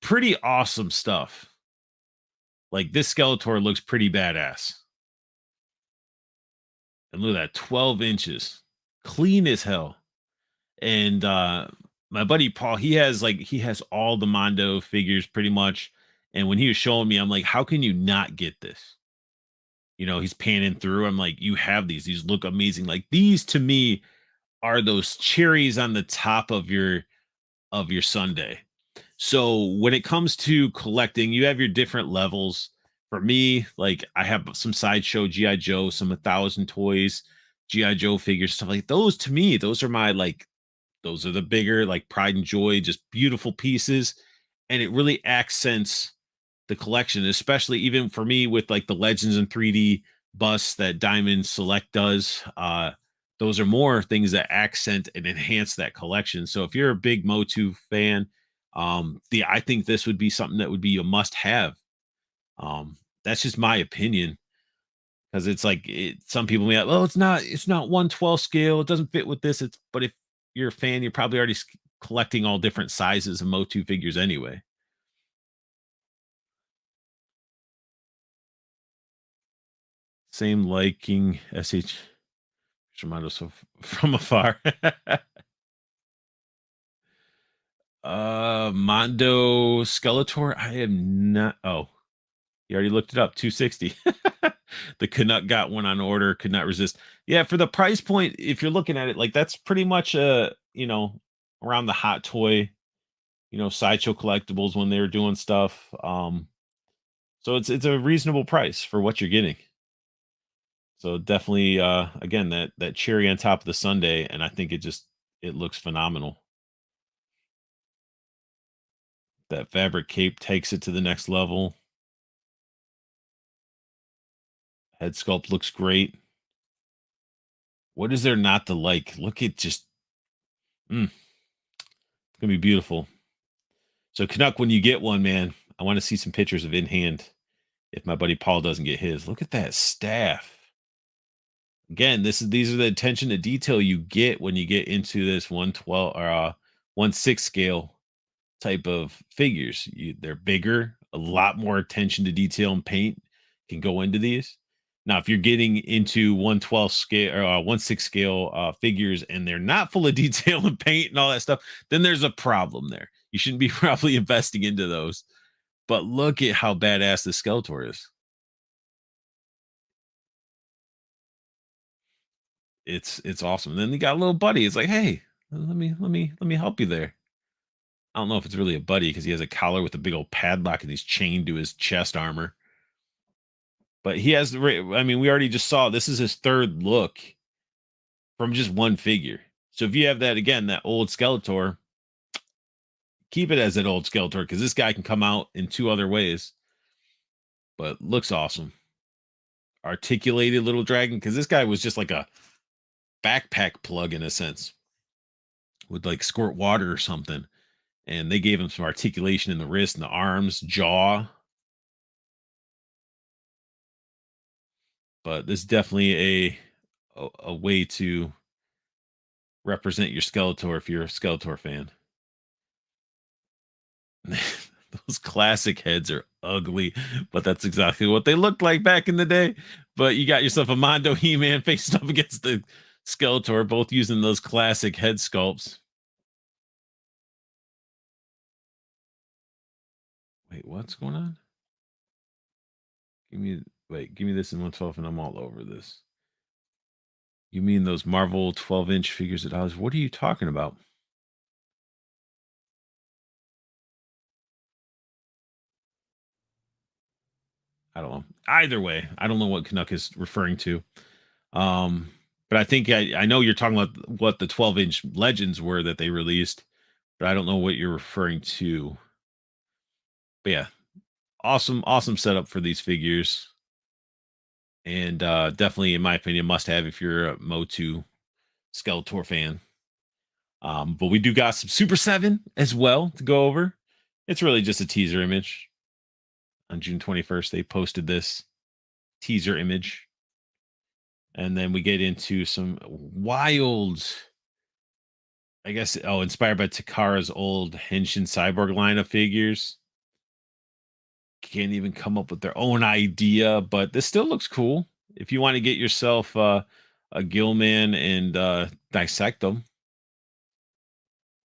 pretty awesome stuff. Like this Skeletor looks pretty badass. And look at that, 12 inches. Clean as hell. And my buddy Paul, he has all the Mondo figures pretty much. And when he was showing me, I'm like, how can you not get this? He's panning through. I'm like, you have these look amazing. Like these to me are those cherries on the top of your sundae. So when it comes to collecting, you have your different levels. For me, like I have some sideshow GI Joe, some 1,000 toys, GI Joe figures, stuff like those. To me, those are my like those are the bigger, like pride and joy, just beautiful pieces. And it really accents the collection, especially even for me with like the Legends in 3D busts that Diamond Select does. Those are more things that accent and enhance that collection. So if you're a big Motu fan, I think this would be something that would be a must have. That's just my opinion because it's like some people may like, well, it's not 1/12 scale, it doesn't fit with this. But if you're a fan, you're probably already collecting all different sizes of Motu figures anyway. Same liking, remind us of from afar. Mondo Skeletor. I am not. Oh, you already looked it up. 260. The Canuck got one on order. Could not resist. Yeah, for the price point, if you're looking at it, like that's pretty much around the hot toy, sideshow collectibles when they were doing stuff. So it's a reasonable price for what you're getting. So definitely, again, that cherry on top of the sundae, and I think it looks phenomenal. That fabric cape takes it to the next level. Head sculpt looks great. What is there not to like? Look at it's gonna be beautiful. So Canuck, when you get one, man, I want to see some pictures of in hand. If my buddy Paul doesn't get his, look at that staff. Again, these are the attention to detail you get when you get into this 112 or 1/6 scale type of figures. They're bigger, a lot more attention to detail and paint can go into these. Now, if you're getting into 1/12 scale or 1/6 scale figures and they're not full of detail and paint and all that stuff, then there's a problem there. You shouldn't be probably investing into those. But look at how badass the Skeletor is. It's awesome. And then you got a little buddy. It's like, hey, let me help you there. I don't know if it's really a buddy because he has a collar with a big old padlock and he's chained to his chest armor. But he has I mean, we already just saw this is his third look from just one figure. So if you have that again, that old Skeletor, keep it as that old Skeletor because this guy can come out in two other ways. But looks awesome. Articulated little dragon because this guy was just like a backpack plug in a sense, would like squirt water or something. And they gave him some articulation in the wrist and the arms, jaw. But this is definitely a way to represent your Skeletor if you're a Skeletor fan. Those classic heads are ugly, but that's exactly what they looked like back in the day. But you got yourself a Mondo He-Man facing up against the Skeletor, both using those classic head sculpts. Wait, what's going on? Give me this in 112 and I'm all over this. You mean those Marvel 12-inch figures at Oz? What are you talking about? I don't know. Either way, I don't know what Canuck is referring to. Um, But I think I know you're talking about what the 12-inch legends were that they released, but I don't know what you're referring to. But yeah, awesome setup for these figures. And definitely, in my opinion, must have if you're a Motu Skeletor fan. But we do got some Super 7 as well to go over. It's really just a teaser image. On June 21st, they posted this teaser image. And then we get into some wild, I guess, inspired by Takara's old Henshin Cyborg line of figures. Can't even come up with their own idea, but this still looks cool. If you want to get yourself a Gilman and dissect them,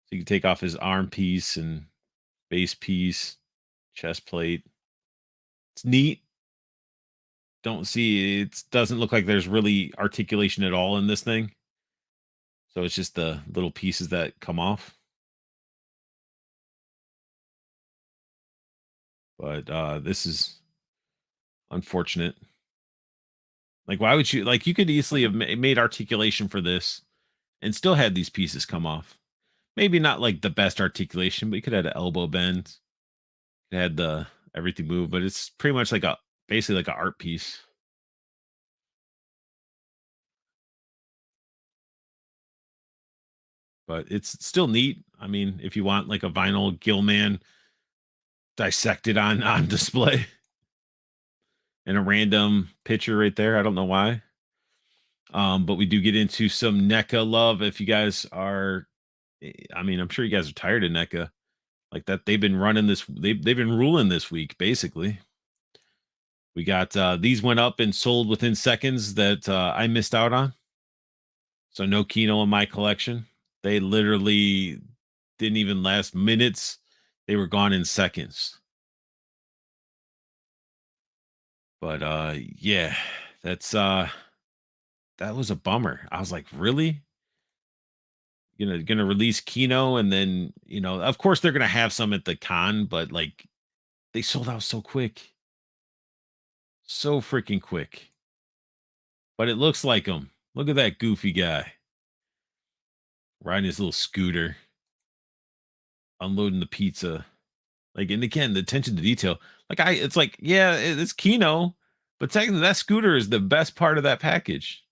so you can take off his arm piece and base piece, chest plate. It's neat. Don't see it doesn't look like there's really articulation at all in this thing. So it's just the little pieces that come off. But this is unfortunate. Like, why would you like? You could easily have made articulation for this and still had these pieces come off. Maybe not like the best articulation, but you could have an elbow bend. It had the everything move, but it's pretty much like a basically like an art piece. But it's still neat. I mean, if you want like a vinyl Gilman dissected on display and a random picture right there, I don't know why. But we do get into some NECA love. If you guys are, I mean, I'm sure you guys are tired of NECA. Like that, they've been running this. They've been ruling this week, basically. We got these went up and sold within seconds that I missed out on. So no Kino in my collection. They literally didn't even last minutes. They were gone in seconds. But yeah, that's that was a bummer. I was like, really? Gonna release Kino and then, of course they're gonna have some at the con, but like they sold out so quick. So freaking quick. But it looks like him. Look at that goofy guy riding his little scooter, unloading the pizza. Like, and again, the attention to detail. Like, it's like, yeah, it's Kino, but technically that scooter is the best part of that package.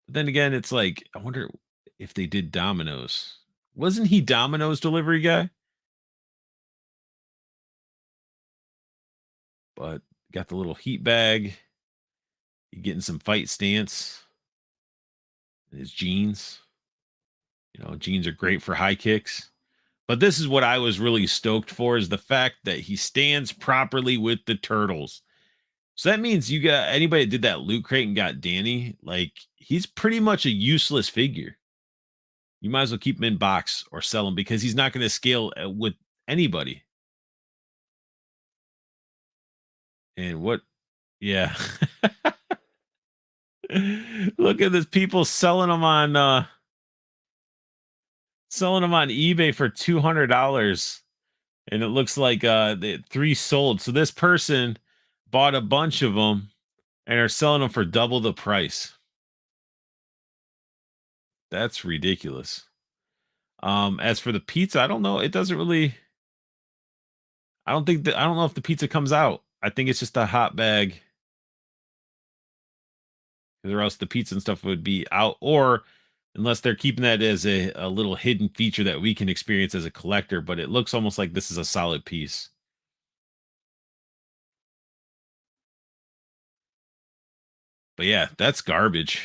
But then again, it's like, I wonder if they did Domino's. Wasn't he Domino's delivery guy? But got the little heat bag. You getting some fight stance. His jeans. Jeans are great for high kicks. But this is what I was really stoked for is the fact that he stands properly with the turtles. So that means you got anybody that did that loot crate and got Danny, like he's pretty much a useless figure. You might as well keep him in box or sell him because he's not going to scale with anybody. And what? Yeah. Look at this people selling them on eBay for $200. And it looks like the three sold. So this person bought a bunch of them and are selling them for double the price. That's ridiculous. As for the pizza, I don't know. It doesn't really. I don't think that. I don't know if the pizza comes out. I think it's just a hot bag, or else the pizza and stuff would be out. Or unless they're keeping that as a little hidden feature that we can experience as a collector. But it looks almost like this is a solid piece. But yeah, that's garbage.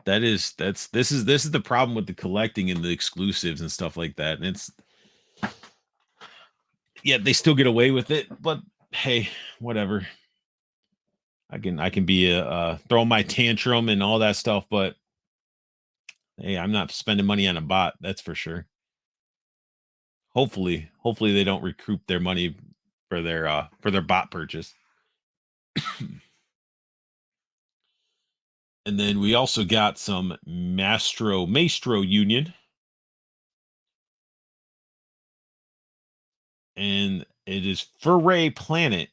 This is the problem with the collecting and the exclusives and stuff like that. And it's yeah, they still get away with it, but hey, whatever. I can be throw my tantrum and all that stuff, but hey, I'm not spending money on a bot, that's for sure. Hopefully they don't recoup their money for their bot purchase. And then we also got some Maestro Union. And it is Furray Planet,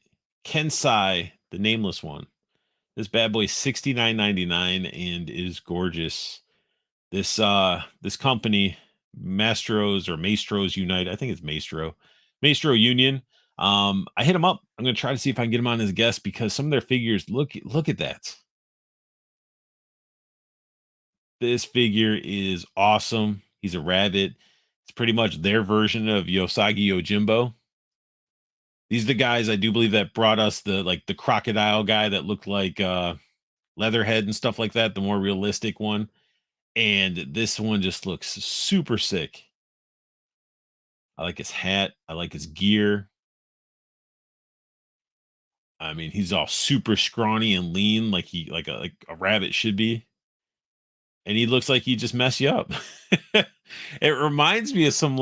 Kensai, the nameless one. This bad boy 69.99 and is gorgeous. This company, Maestros Unite, I think it's Maestro Union. I hit him up. I'm gonna try to see if I can get him on as a guest because some of their figures look at that. This figure is awesome. He's a rabbit. It's pretty much their version of Yosagi Yojimbo. These are the guys I do believe that brought us the crocodile guy that looked like Leatherhead and stuff like that, the more realistic one. And this one just looks super sick. I like his hat. I like his gear. I mean, he's all super scrawny and lean, like a rabbit should be. And he looks like he just mess you up. It reminds me of some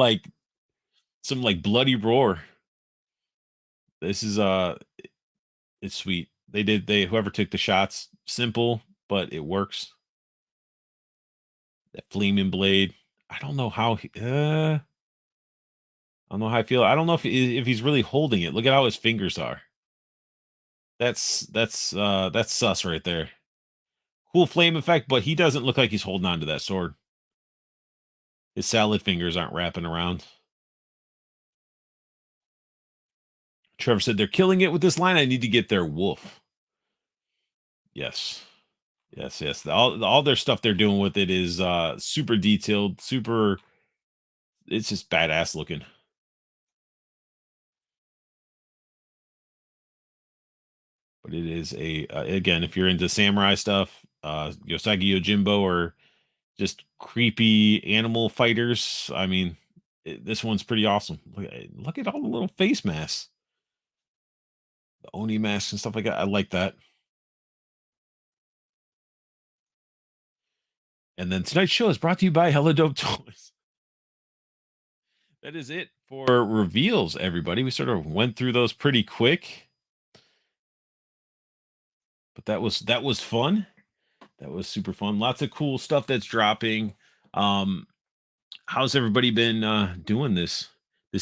bloody roar. This is it's sweet. They whoever took the shots, simple, but it works. That flaming blade. I don't know how I don't know how I feel. I don't know if he's really holding it. Look at how his fingers are. That's sus right there. Cool flame effect, but he doesn't look like he's holding on to that sword. His salad fingers aren't wrapping around. Trevor said they're killing it with this line. I need to get their wolf. Yes. Yes, yes. All their stuff they're doing with it is super detailed, super it's just badass looking. But it is a again, if you're into samurai stuff, Yosagi Yojimbo or just creepy animal fighters, I mean, this one's pretty awesome. Look at all the little face masks, the Oni masks and stuff like that. I like that. And then tonight's show is brought to you by Hella Dope Toys. That is it for reveals, everybody. We sort of went through those pretty quick, but that was fun. That was super fun. Lots of cool stuff that's dropping. Um, how's everybody been doing this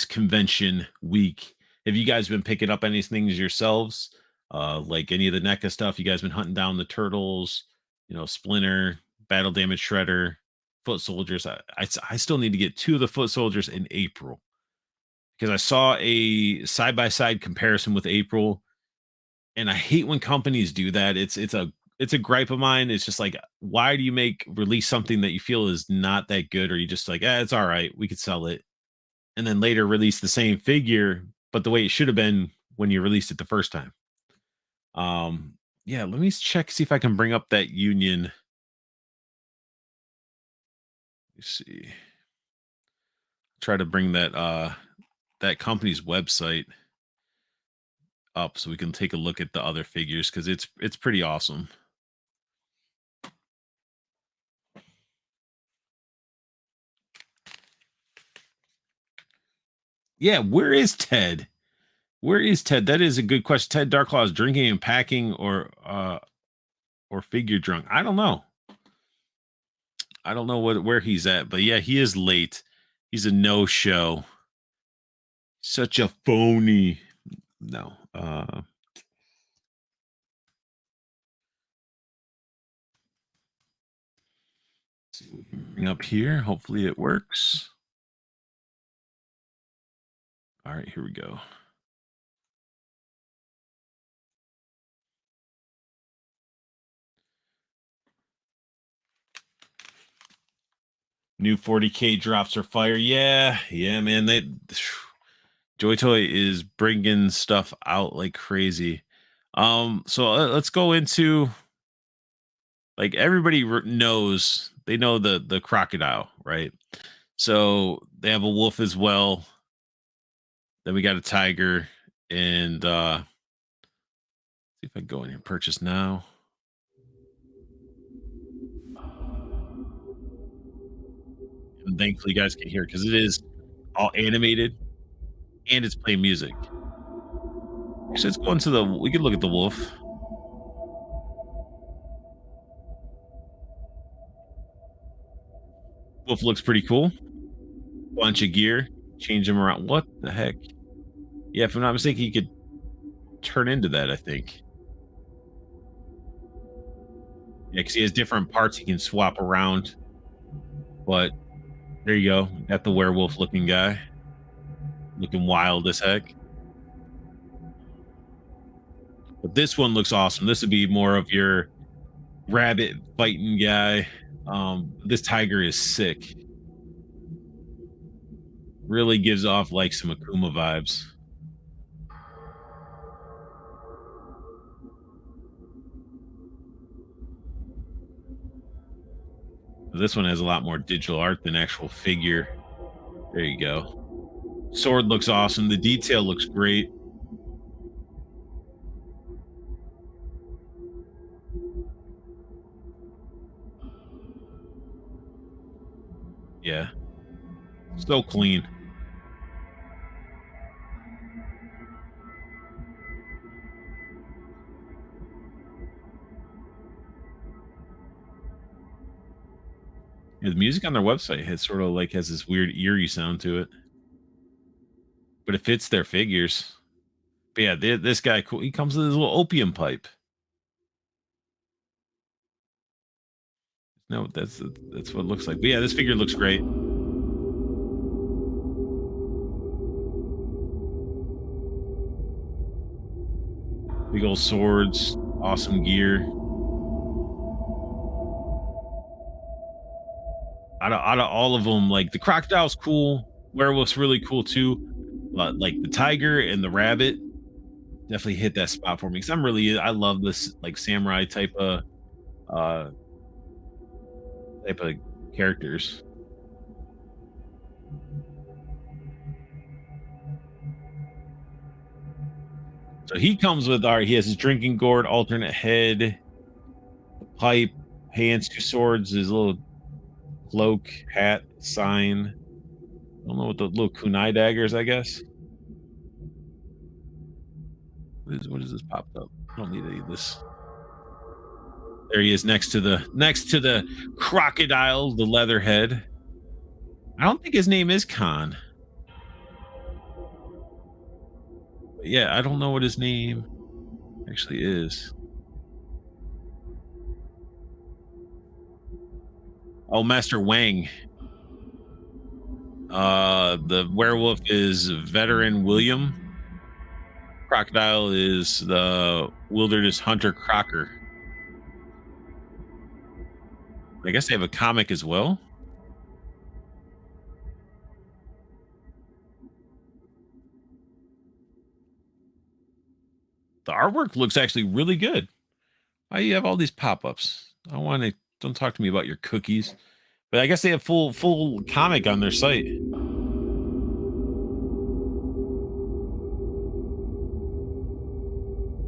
convention week? Have you guys been picking up any things yourselves? Like any of the NECA stuff? You guys been hunting down the turtles, Splinter, Battle Damage Shredder, Foot Soldiers. I still need to get two of the Foot Soldiers in April because I saw a side by side comparison with April, and I hate when companies do that. It's a gripe of mine. It's just like, why do you release something that you feel is not that good, or you just like, it's all right, we could sell it, and then later release the same figure, but the way it should have been when you released it the first time. Yeah, let me check, see if I can bring up that union. Let's see. Try to bring that company's website up so we can take a look at the other figures because it's pretty awesome. Yeah, where is Ted? Where is Ted? That is a good question. Ted Darklaw is drinking and packing or figure drunk. I don't know. I don't know where he's at, but yeah, he is late. He's a no-show. Such a phony. No. See what we can bring up here. Hopefully it works. All right, here we go. New 40K drops are fire. Yeah, man. Joy Toy is bringing stuff out like crazy. So let's go into like everybody knows they know the crocodile, right? So they have a wolf as well. Then we got a tiger, and see if I can go in here and purchase now. And thankfully, you guys can hear because it is all animated and it's playing music. So let's go into we can look at the wolf. Wolf looks pretty cool. Bunch of gear, change him around. What the heck? Yeah, if I'm not mistaken, he could turn into that, I think. Yeah, because he has different parts he can swap around. But there you go. Got the werewolf looking guy, looking wild as heck. But this one looks awesome. This would be more of your rabbit fighting guy. This tiger is sick. Really gives off like some Akuma vibes. This one has a lot more digital art than actual figure. There you go. Sword looks awesome. The detail looks great. Yeah. So clean. Yeah, the music on their website has sort of like has this weird eerie sound to it, but it fits their figures. But yeah, this guy cool. He comes with his little opium pipe. No, that's what it looks like. But yeah, this figure looks great. Big old swords, awesome gear. Out of all of them, like the crocodile's cool, werewolf's really cool too. But like the tiger and the rabbit definitely hit that spot for me because I love this like samurai uh type of characters. So he comes with our he has his drinking gourd, alternate head, pipe, hands, two swords, his little cloak, hat, sign. I don't know what the little kunai daggers, I guess. What is this popped up? I don't need any of this. There he is next to the crocodile, the leather head. I don't think his name is Khan. But yeah, I don't know what his name actually is. Oh, Master Wang. The werewolf is veteran William. Crocodile is the wilderness hunter Crocker. I guess they have a comic as well. The artwork looks actually really good. Why do you have all these pop-ups? I want to don't talk to me about your cookies. But I guess they have full comic on their site.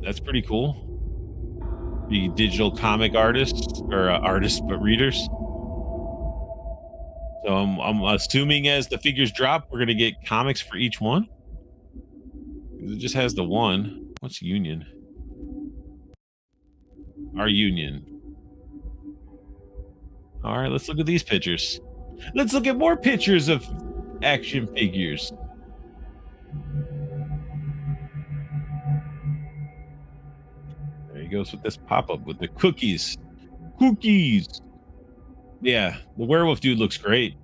That's pretty cool. The digital comic artists or artists but readers. So I'm assuming as the figures drop, we're gonna get comics for each one. It just has the one. What's Union? Our Union. All right, let's look at these pictures. Let's look at more pictures of action figures. There he goes with this pop-up with the cookies. Cookies. Yeah, the werewolf dude looks great.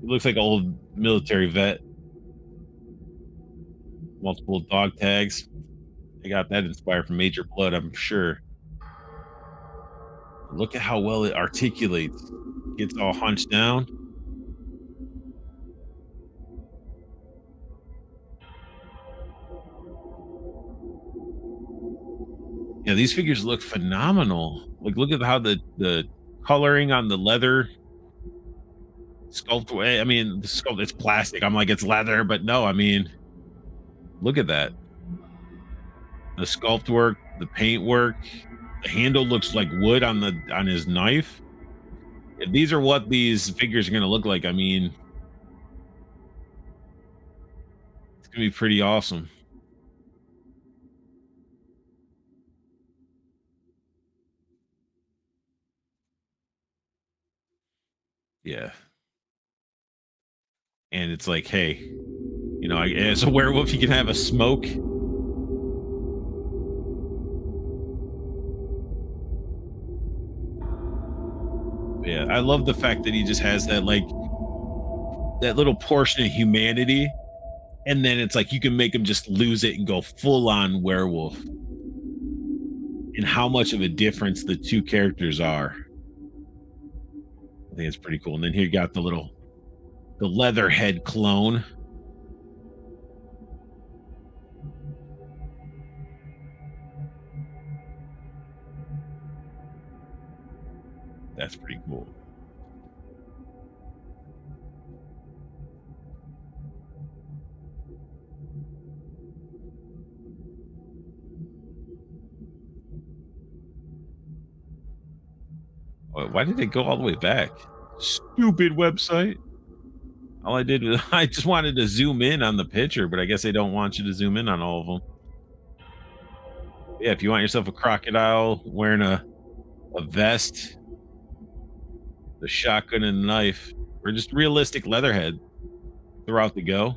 He looks like an old military vet. Multiple dog tags. They got that inspired from Major Blood, I'm sure. Look at how well it articulates. Gets all hunched down. Yeah, these figures look phenomenal. Like, look at how the coloring on the leather sculpt. I mean, the sculpt it's plastic. I'm like it's leather, but no. I mean, look at that. The sculpt work, the paint work. The handle looks like wood on his knife. If these are what these figures are going to look like, I mean, it's going to be pretty awesome. Yeah. And it's like, hey, as a werewolf, you can have a smoke. Yeah, I love the fact that he just has that, like, that little portion of humanity, and then it's like you can make him just lose it and go full on werewolf, and how much of a difference the 2 characters are. I think it's pretty cool, and then here you got the Leatherhead clone. That's pretty cool. Why did they go all the way back? Stupid website. All I did was I just wanted to zoom in on the picture, but I guess they don't want you to zoom in on all of them. Yeah, if you want yourself a crocodile wearing a vest, the shotgun and knife, or just realistic Leatherhead throughout the go.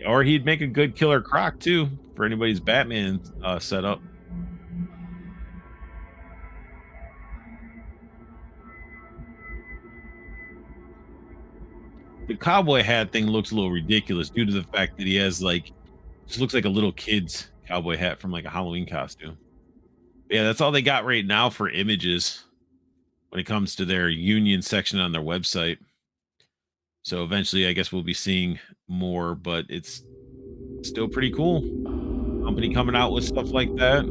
Or he'd make a good killer croc too for anybody's Batman setup. The cowboy hat thing looks a little ridiculous due to the fact that he has like just looks like a little kid's cowboy hat from like a Halloween costume. Yeah, that's all they got right now for images when it comes to their union section on their website. So eventually, I guess we'll be seeing more, but it's still pretty cool. Company coming out with stuff like that.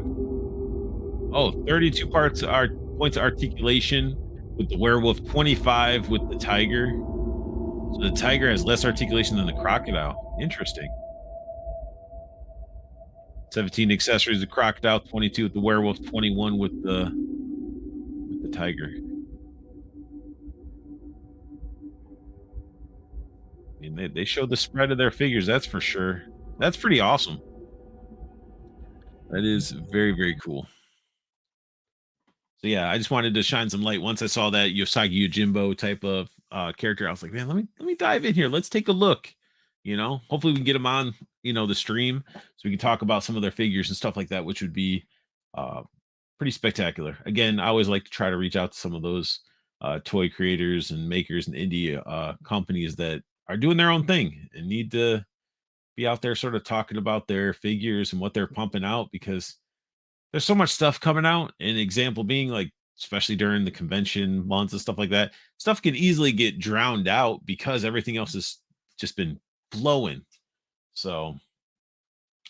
Oh, 32 parts are points of articulation with the werewolf, 25 with the tiger. So the tiger has less articulation than the crocodile. Interesting. 17 accessories, the crocodile, 22 with the werewolf, 21 with the tiger. I mean, they showed the spread of their figures, that's for sure. That's pretty awesome. That is very, very cool. So yeah, I just wanted to shine some light. Once I saw that Yosagi Yojimbo type of character, I was like, man, let me dive in here. Let's take a look. Hopefully we can get them on, the stream so we can talk about some of their figures and stuff like that, which would be uh pretty spectacular. Again, I always like to try to reach out to some of those toy creators and makers and indie companies that are doing their own thing and need to be out there sort of talking about their figures and what they're pumping out because there's so much stuff coming out. An example being like, especially during the convention months and stuff like that, stuff can easily get drowned out because everything else has just been flowing. So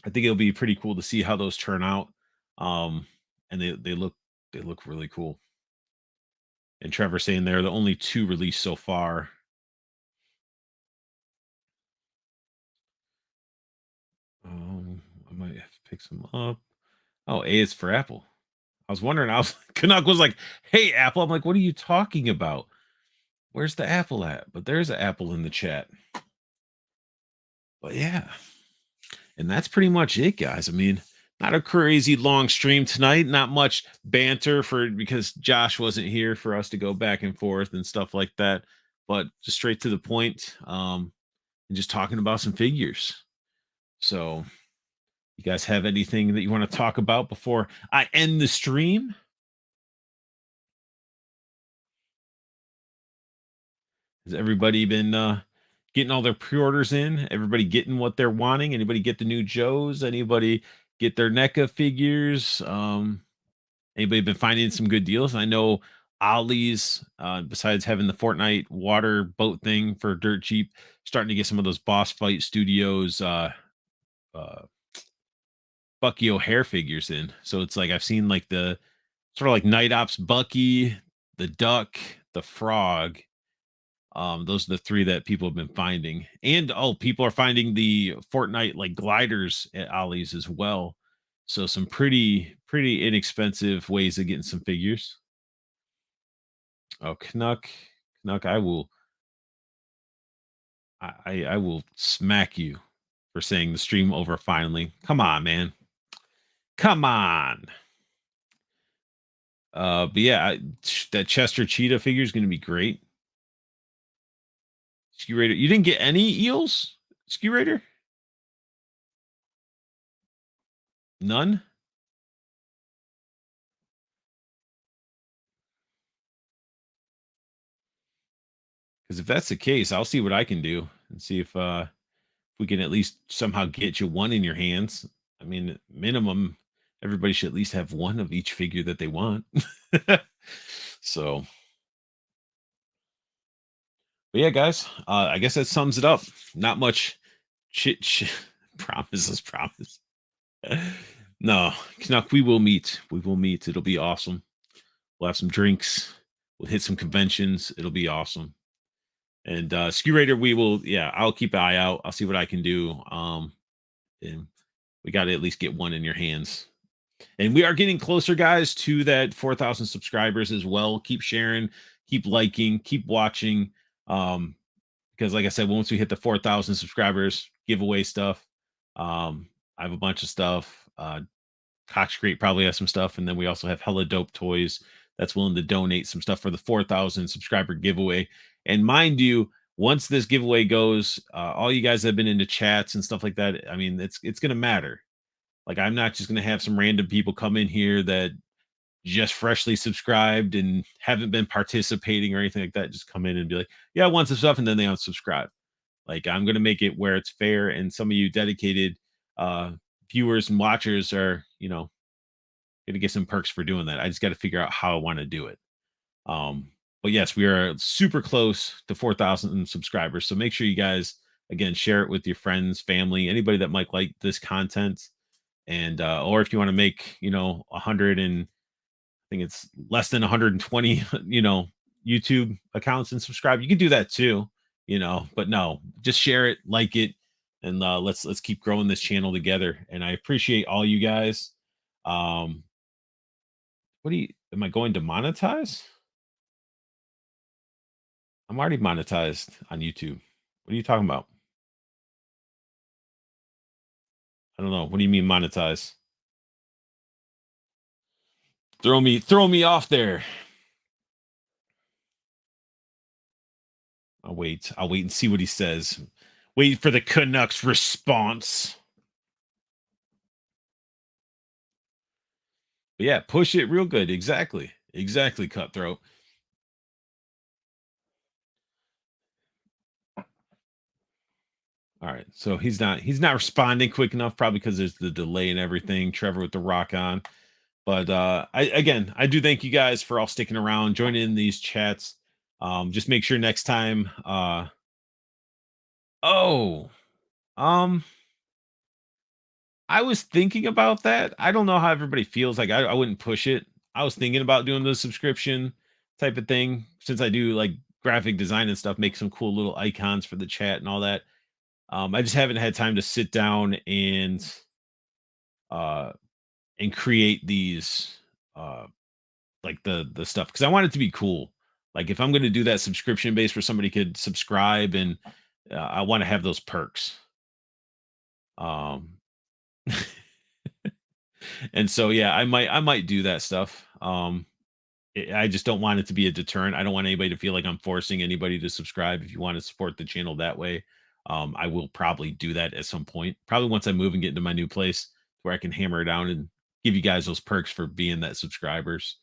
I think it'll be pretty cool to see how those turn out. Um, and they look really cool. And Trevor saying they're the only two released so far. I might have to pick some up. Oh, A is for Apple. I was wondering. I was Canuck was like, "Hey, Apple." I'm like, "What are you talking about? Where's the Apple at?" But there's an Apple in the chat. But yeah, and that's pretty much it, guys. I mean, not a crazy long stream tonight. Not much banter for because Josh wasn't here for us to go back and forth and stuff like that. But just straight to the point, and just talking about some figures. So, you guys have anything that you want to talk about before I end the stream? Has everybody been getting all their pre-orders in? Everybody getting what they're wanting? Anybody get the new Joes? Anybody get their NECA figures? Anybody been finding some good deals? I know Ollie's, besides having the Fortnite water boat thing for dirt cheap, starting to get some of those Boss Fight Studios uh Bucky O'Hare figures in. So it's like I've seen like the sort of like Night Ops Bucky, the Duck, the Frog. Those are the three that people have been finding. And people are finding the Fortnite like gliders at Ollie's as well. So some pretty inexpensive ways of getting some figures. Oh, Knuck, I will smack you for saying the stream over finally. Come on, man. Come on. But yeah, that Chester Cheetah figure is going to be great. Ski Raider, you didn't get any eels? Ski Raider? None? Because if that's the case, I'll see what I can do and see if we can at least somehow get you one in your hands. I mean, minimum, everybody should at least have one of each figure that they want. So, but yeah, guys, I guess that sums it up. Not much chit promises, promise. No, Canuck, we will meet. We will meet. It'll be awesome. We'll have some drinks. We'll hit some conventions. It'll be awesome. And Skew Raider, we will. Yeah, I'll keep an eye out. I'll see what I can do. And we got to at least get one in your hands. And we are getting closer, guys, to that 4,000 subscribers as well. Keep sharing, keep liking, keep watching. Because, like I said, once we hit the 4,000 subscribers, giveaway stuff. I have a bunch of stuff. Coxcreate probably has some stuff, and then we also have Hella Dope Toys that's willing to donate some stuff for the 4,000 subscriber giveaway. And mind you, once this giveaway goes, all you guys that have been into chats and stuff like that, I mean, it's going to matter. Like, I'm not just going to have some random people come in here that just freshly subscribed and haven't been participating or anything like that. Just come in and be like, yeah, I want some stuff, and then they unsubscribe. Like, I'm going to make it where it's fair, and some of you dedicated viewers and watchers are, going to get some perks for doing that. I just got to figure out how I want to do it. But yes, we are super close to 4,000 subscribers. So make sure you guys, again, share it with your friends, family, anybody that might like this content. And, or if you want to make, 100 and I think it's less than 120, YouTube accounts and subscribe, you can do that too, but no, just share it, like it, and let's keep growing this channel together. And I appreciate all you guys. Am I going to monetize? I'm already monetized on YouTube. What are you talking about? I don't know. What do you mean monetize? Throw me off there. I'll wait and see what he says. Wait for the Canucks response. But yeah, push it real good. Exactly, Cutthroat. All right, so he's not responding quick enough, probably because there's the delay and everything. Trevor with the rock on. But I do thank you guys for all sticking around, joining in these chats. Just make sure next time. I was thinking about that. I don't know how everybody feels. Like, I wouldn't push it. I was thinking about doing the subscription type of thing, since I do like graphic design and stuff, make some cool little icons for the chat and all that. I just haven't had time to sit down uh and create these like the stuff, because I want it to be cool. Like, if I'm going to do that subscription base where somebody could subscribe, and I want to have those perks. Um and so yeah, I might do that stuff. I just don't want it to be a deterrent. I don't want anybody to feel like I'm forcing anybody to subscribe. If you want to support the channel that way, I will probably do that at some point. Probably once I move and get into my new place where I can hammer it down and give you guys those perks for being that subscribers.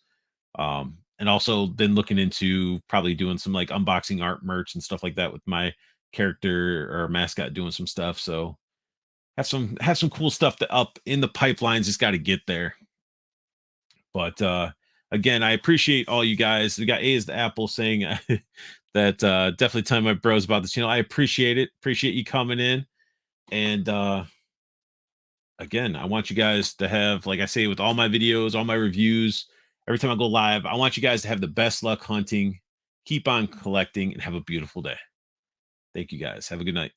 And also been looking into probably doing some like unboxing art merch and stuff like that with my character or mascot doing some stuff. So have some cool stuff to up in the pipelines. Just got to get there. But again, I appreciate all you guys. We got A is the Apple saying that definitely telling my bros about the channel. I appreciate it. Appreciate you coming in. And again, I want you guys to have, like I say, with all my videos, all my reviews, every time I go live, I want you guys to have the best luck hunting. Keep on collecting and have a beautiful day. Thank you guys. Have a good night.